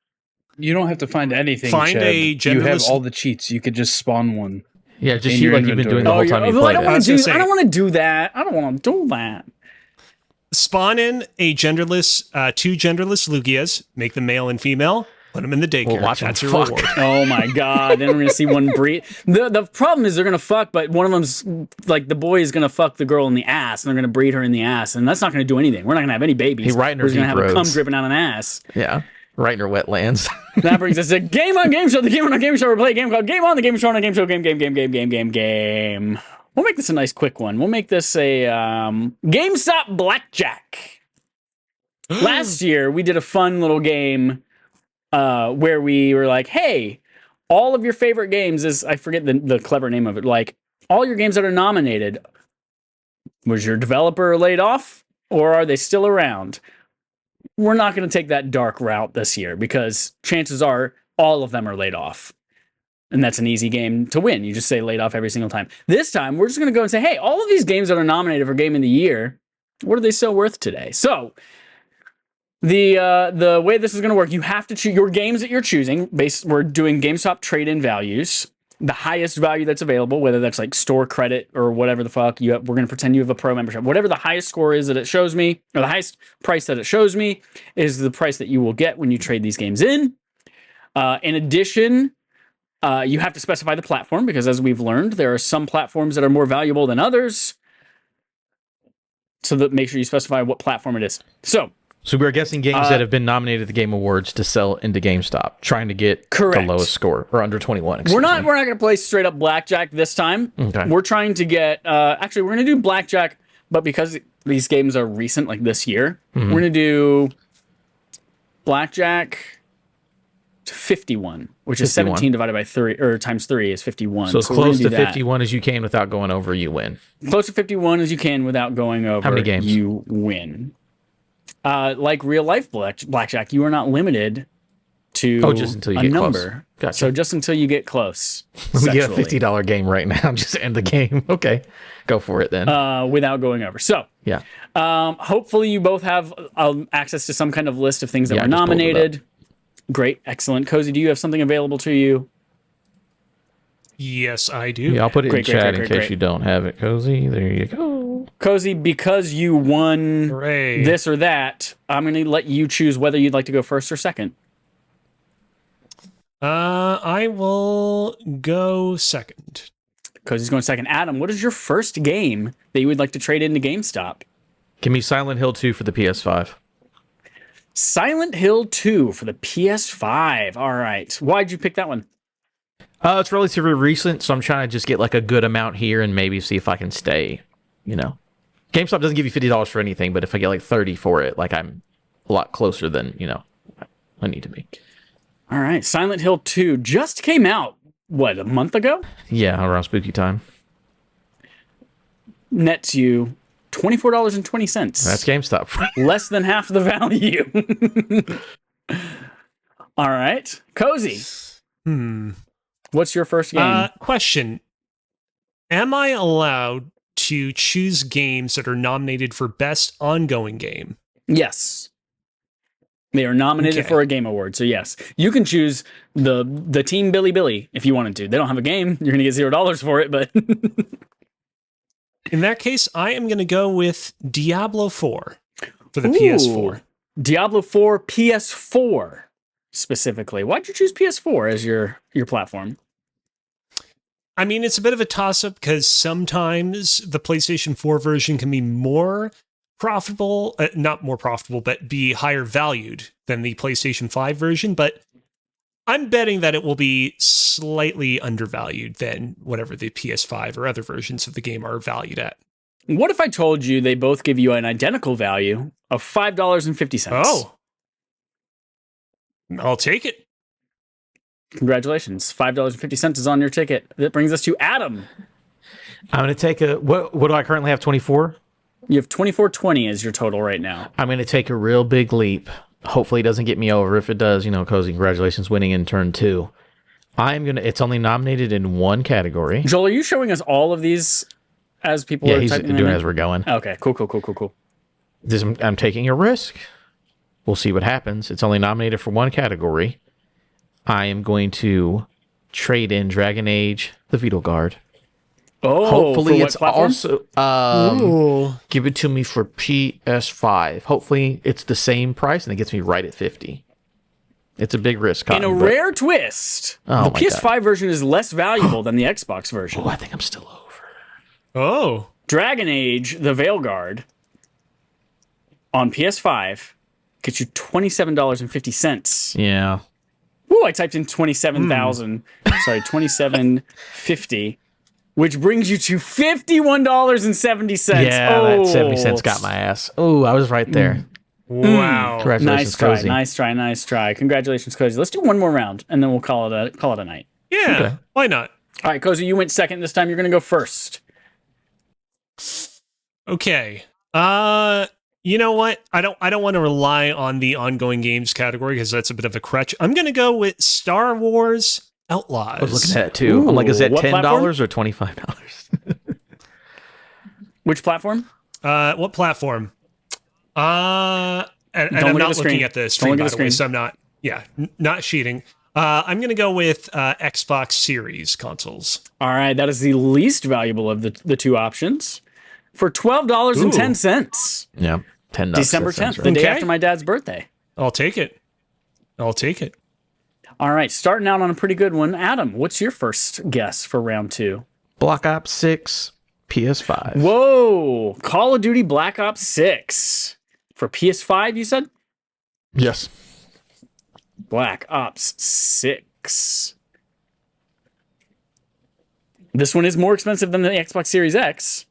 You don't have to find anything. Find Chad. a You have genderless- all the cheats. You could just spawn one. Yeah, just in you your like you've been doing inventory. the whole time you well, played it. I was gonna say- I don't want to do that. I don't want to do that. spawn in a genderless, 2 genderless Lugias, make them male and female, put them in the daycare. Well, watch That's them your fuck. reward. Oh my god! Then we're gonna see one breed. The problem is they're gonna fuck, but one of them's like the boy is gonna fuck the girl in the ass, and they're gonna breed her in the ass, and that's not gonna do anything. We're not gonna have any babies. He's right in her We're just gonna deep have a cum roads. dripping out of an ass. Yeah, right in her wetlands. That brings us to Game on Game Show. The Game on Game Show. We play a game called Game on the Game Show on a Game Show. Game. We'll make this a nice quick one. We'll make this a GameStop Blackjack. Last year we did a fun little game where we were like, hey, all of your favorite games is, I forget the clever name of it, like all your games that are nominated, was your developer laid off or are they still around? We're not going to take that dark route this year because chances are all of them are laid off. And that's an easy game to win. You just say laid off every single time. This time, we're just going to go and say, hey, all of these games that are nominated for Game of the Year, what are they so worth today? So the way this is going to work, you have to choose your games that you're choosing. We're doing GameStop trade-in values, the highest value that's available, whether that's like store credit or whatever the fuck you have. We're going to pretend you have a pro membership. Whatever the highest score is that it shows me, or the highest price that it shows me, is the price that you will get when you trade these games in. In addition, you have to specify the platform because, as we've learned, there are some platforms that are more valuable than others. So that make sure you specify what platform it is. So we're guessing games that have been nominated at the Game Awards to sell into GameStop, trying to get Correct. the lowest score, or under 21. We're not going to play straight up blackjack this time. Okay. We're trying to get actually we're going to do blackjack, but because these games are recent, like this year, we're going to do blackjack to 51, which is 51. 17 divided by 3 or times 3 is 51. So as we're gonna close do to that. 51 as you can without going over, you win. Close to 51 as you can without going over. How many games? You win. Like real life blackjack, you are not limited to just until you a get number. close. Gotcha. So just until you get close. We get a sexually. $50 game right now. Just end the game. Okay. Go for it then. Without going over. So yeah. hopefully you both have access to some kind of list of things that Yeah, were I just pulled it nominated. Great, excellent. Cozy, do you have something available to you? Yes, I do. Yeah, I'll put it Great, in great, chat great, in case great. you don't have it, Cozy. There you go. Cozy, because you won Hooray. this or that, I'm going to let you choose whether you'd like to go first or second. I will go second. Cozy's going second. Adam, what is your first game that you would like to trade into GameStop? Give me Silent Hill 2 for the PS5. Silent Hill 2 for the PS5. All right. Why'd you pick that one? It's relatively recent, so I'm trying to just get like a good amount here and maybe see if I can stay, you know. GameStop doesn't give you $50 for anything, but if I get like 30 for it, like I'm a lot closer than, you know, I need to be. All right. Silent Hill 2 just came out, what, a month ago? Yeah, around spooky time. Nets you $24.20. That's GameStop. Less than half the value. All right. Cozy. What's your first game? Question. Am I allowed to choose games that are nominated for Best Ongoing Game? Yes. They are nominated for a game award, so yes. You can choose the Team Billy if you wanted to. They don't have a game. You're going to get $0 for it, but... In that case, I am going to go with Diablo 4 for the PS4. Diablo 4 PS4 specifically. Why'd you choose PS4 as your platform? I mean, it's a bit of a toss-up because sometimes the PlayStation 4 version can be more profitable, not more profitable, but be higher valued than the PlayStation 5 version. But I'm betting that it will be slightly undervalued than whatever the PS5 or other versions of the game are valued at. What if I told you they both give you an identical value of $5.50? Oh, I'll take it. Congratulations. $5.50 is on your ticket. That brings us to Adam. I'm going to take what do I currently have, 24? You have 24.20 as your total right now. I'm going to take a real big leap. Hopefully it doesn't get me over. If it does, Cozy, congratulations, winning in turn 2. It's only nominated in one category. Joel, are you showing us all of these as people are he's typing doing it as we're going. Okay, cool. I'm taking a risk. We'll see what happens. It's only nominated for one category. I am going to trade in Dragon Age, the Beetle Guard. Oh, hopefully it's platform? also give it to me for PS5. Hopefully it's the same price and it gets me right at 50. It's a big risk. Cotton, In a rare twist, the PS5 version is less valuable than the Xbox version. Oh, I think I'm still over. Oh. Dragon Age, the Veilguard, on PS5 gets you $27.50. Yeah. Ooh, I typed in 27,000. Sorry, 27.50, which brings you to $51.70. Yeah, that 70 cents got my ass. Oh, I was right there. Wow. Congratulations, Cozy. Nice try. Congratulations, Cozy. Let's do one more round, and then we'll call it a night. Yeah, Okay. Why not? All right, Cozy, you went second this time. You're going to go first. Okay. You know what? I don't want to rely on the ongoing games category because that's a bit of a crutch. I'm going to go with Star Wars Outlaws. I was looking at it too. I'm like, is that What $10 platform? or $25? Which platform? What platform? And I'm look at not the looking screen. at the Don't stream, look at by the the way, screen. so I'm not, not cheating. I'm going to go with Xbox Series consoles. All right, that is the least valuable of the two options for $12.10. Yeah, $10. December That sounds 10th, right. the day Okay. after my dad's birthday. I'll take it. All right, starting out on a pretty good one. Adam, what's your first guess for round 2? Black Ops 6, PS5. Whoa, Call of Duty Black Ops 6 for PS5, you said? Yes. Black Ops 6. This one is more expensive than the Xbox Series X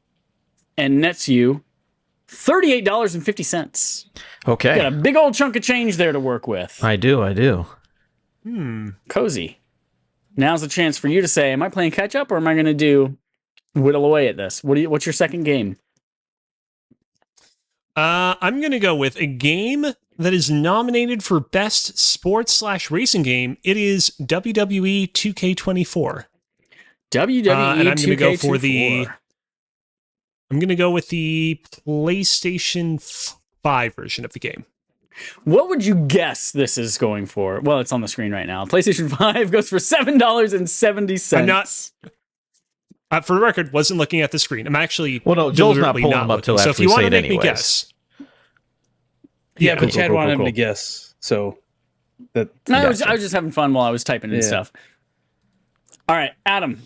and nets you $38.50. Okay. Got a big old chunk of change there to work with. I do. Cozy. Now's the chance for you to say, am I playing catch up or am I going to whittle away at this? What's your second game? I'm going to go with a game that is nominated for Best Sports/Racing Game. It is WWE 2K24. WWE and I'm 2K24. gonna go for I'm going to go with the PlayStation 5 version of the game. What would you guess this is going for? Well, it's on the screen right now. PlayStation 5 goes for $7.70. I'm not. For the record, wasn't looking at the screen. I'm actually Well, no, Joel's not deliberately pulling them up till looking. So after if you we want say to it make me anyways. guess, Yeah, but Cool, Chad cool, wanted cool, him to guess, so that I was just having fun while I was typing and stuff. All right, Adam.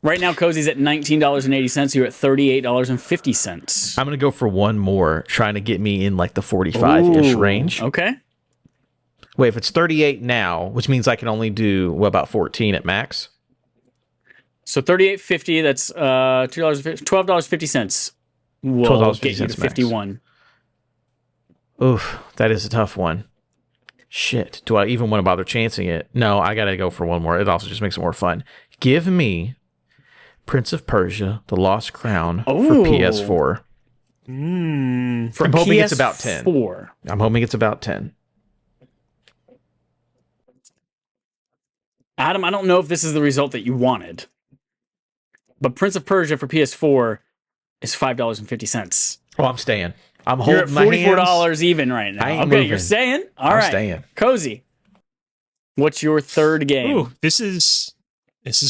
Right now, Cozy's at $19.80. You're at $38.50. I'm going to go for one more, trying to get me in like the 45-ish Ooh, range. Okay. Wait, if it's 38 now, which means I can only do, about 14 at max? So $38.50. That's $12.50. Will $12.50 get you to max. 51. Oof, that is a tough one. Shit. Do I even want to bother chancing it? No, I gotta go for one more. It also just makes it more fun. Give me Prince of Persia: The Lost Crown for PS4. I'm hoping it's about 10. I'm hoping it's about 10. Adam, I don't know if this is the result that you wanted, but Prince of Persia for PS4 is $5.50. Oh, I'm staying. I'm You're at holding my $44 hands. even right now. I ain't Okay, moving. you're staying? All I'm right. staying. Cozy. What's your third game? Ooh, this is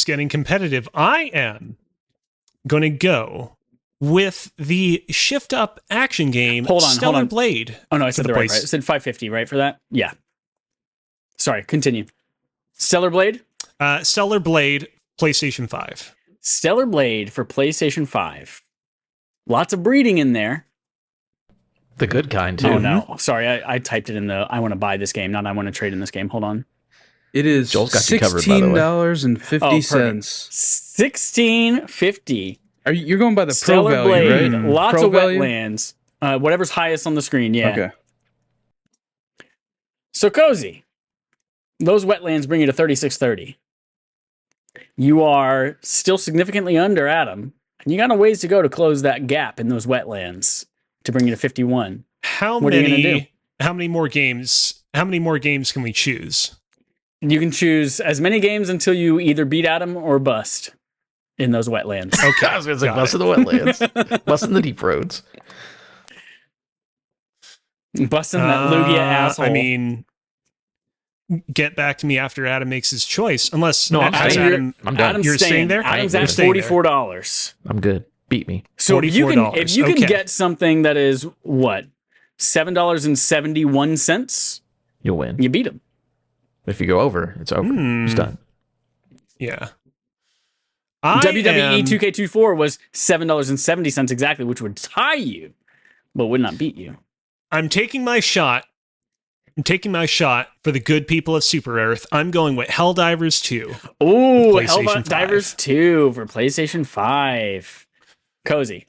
getting competitive. I am going to go with the shift up action game Stellar Blade. Oh no, I said the right. I said $5.50, right, for that? Yeah. Sorry, continue. Stellar Blade? Stellar Blade, PlayStation 5. Stellar Blade for PlayStation 5. Lots of breeding in there. The good kind, too. Oh no. Sorry, I typed it in the I want to buy this game, not I want to trade in this game. Hold on. It is Joel's got you covered, by the way. $16.50. $16.50. You're going by the Stellar pro value, Blade. right? Lots Pro of value? wetlands. Whatever's highest on the screen, yeah. Okay. So Cozy, those wetlands bring you to 36.30. You are still significantly under Adam, and you got a ways to go to close that gap in those wetlands to bring you to 51. What are you gonna do? How many more games can we choose? You can choose as many games until you either beat Adam or bust in those wetlands. Okay. I was going to say bust in the wetlands. Bust in the deep roads. Busting that Lugia asshole. I mean, get back to me after Adam makes his choice. Unless No, I'm Adam, I'm done. Adam's You're staying there? Adam's I ain't at moving. $44. I'm good. Beat me. So if you $44. can Okay. get something that is what $7.71, You'll win. you beat him. If you go over, it's over. It's done. Yeah. WWE 2K24 was $7.70 exactly, which would tie you, but would not beat you. I'm taking my shot. I'm taking my shot for the good people of Super Earth. I'm going with Helldivers 2. Ooh, PlayStation 5. Helldivers 2 for PlayStation 5. Cozy.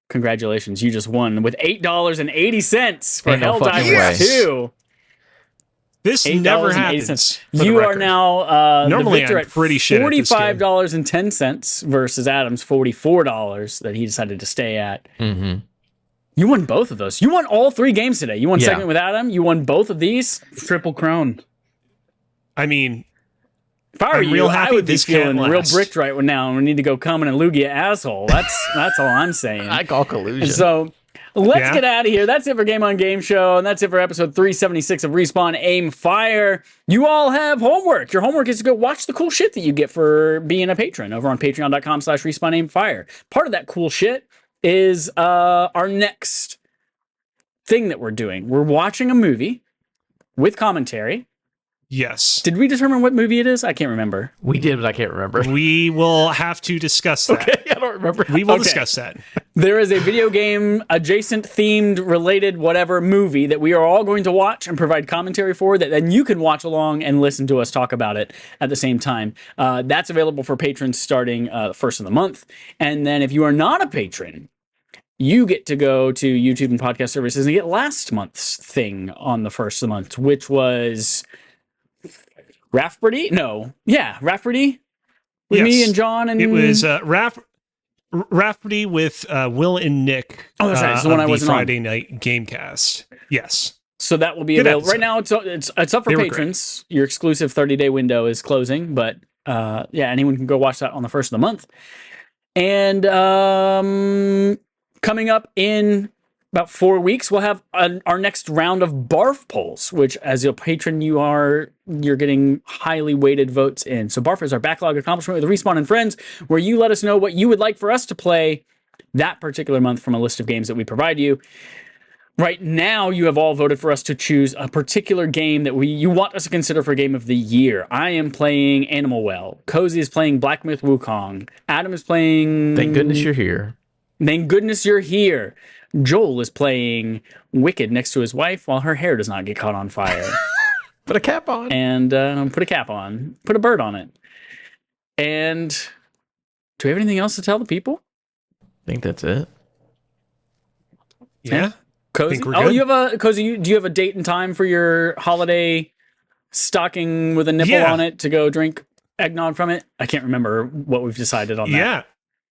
Congratulations, you just won with $8.80 for Ain't no fucking way. Helldivers 2. This never happens. You are now Normally the victor I'm at pretty shit at this game. $45.10 versus Adam's $44 that he decided to stay at. Mm-hmm. You won both of those. You won all three games today. You won segment with Adam. You won both of these. Triple crown. I mean, If I were I'm you, real I happy would be this can't feeling real last. bricked right now, and we need to go come in and Lugia asshole. That's all I'm saying. I call collusion. So let's Yeah. get out of here. That's it for Game on Game Show, and that's it for episode 376 of Respawn Aim Fire. You all have homework. Your homework is to go watch the cool shit that you get for being a patron over on patreon.com/Respawn Aim Fire. Part of that cool shit is our next thing that we're doing. We're watching a movie with commentary. yes. Did we determine what movie it is? I can't remember. we did, but I can't remember. We will have to discuss that. Okay, I don't remember. We will Okay. discuss that. There is a video game adjacent themed related whatever movie that we are all going to watch and provide commentary for that then you can watch along and listen to us talk about it at the same time. That's available for patrons starting first of the month. And then if you are not a patron, you get to go to YouTube and podcast services and get last month's thing on the first of the month, which was Rafferty? No. Yeah, Rafferty with me Yes. and John and It was Rafferty with Will and Nick. Oh, that's right. It's the one of I wasn't on. Friday night Gamecast. Yes. So that will be Good available right episode. now. It's up for They were patrons. Your exclusive 30-day window is closing, but yeah, anyone can go watch that on the first of the month. And coming up in about 4 weeks, we'll have our next round of barf polls, which as a patron you're getting highly weighted votes in. So barf is our backlog accomplishment with Respawn and Friends, where you let us know what you would like for us to play that particular month from a list of games that we provide you. Right now, you have all voted for us to choose a particular game that you want us to consider for Game of the Year. I am playing Animal Well. Cozy is playing Black Myth Wukong. Adam is playing... Thank goodness you're here. Thank goodness you're here. Joel is playing Wicked next to his wife while her hair does not get caught on fire. Put a cap on. And put a cap on. Put a bird on it. And do we have anything else to tell the people? I think that's it. Yeah. Cozy. Think we're Oh, good. you have a Cozy. Do you have a date and time for your holiday stocking with a nipple Yeah. on it to go drink eggnog from it? I can't remember what we've decided on that. Yeah.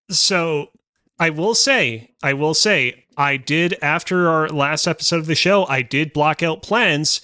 So I will say, I did, after our last episode of the show, I did block out plans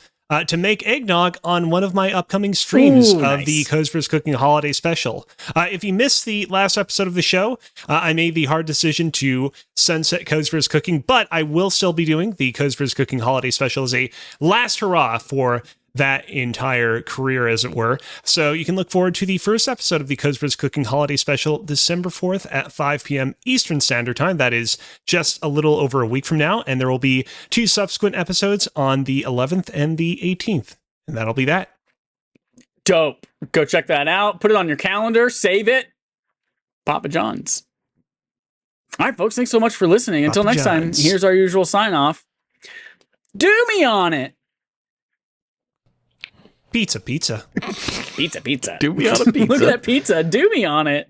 to make eggnog on one of my upcoming streams Ooh, of nice. the Cosver's Cooking Holiday Special. If you missed the last episode of the show, I made the hard decision to sunset Cosver's Cooking, but I will still be doing the Cosver's Cooking Holiday Special as a last hurrah for that entire career, as it were. So you can look forward to the first episode of the Cosver's Cooking Holiday Special December 4th at 5 p.m. Eastern Standard Time. That is just a little over a week from now. And there will be 2 subsequent episodes on the 11th and the 18th. And that'll be that. Dope. Go check that out. Put it on your calendar. Save it. Papa John's. All right, folks. Thanks so much for listening. Until Papa next time, John's. here's our usual sign off. Do me on it. Pizza. Pizza. Do me on a pizza. Look at that pizza. Do me on it.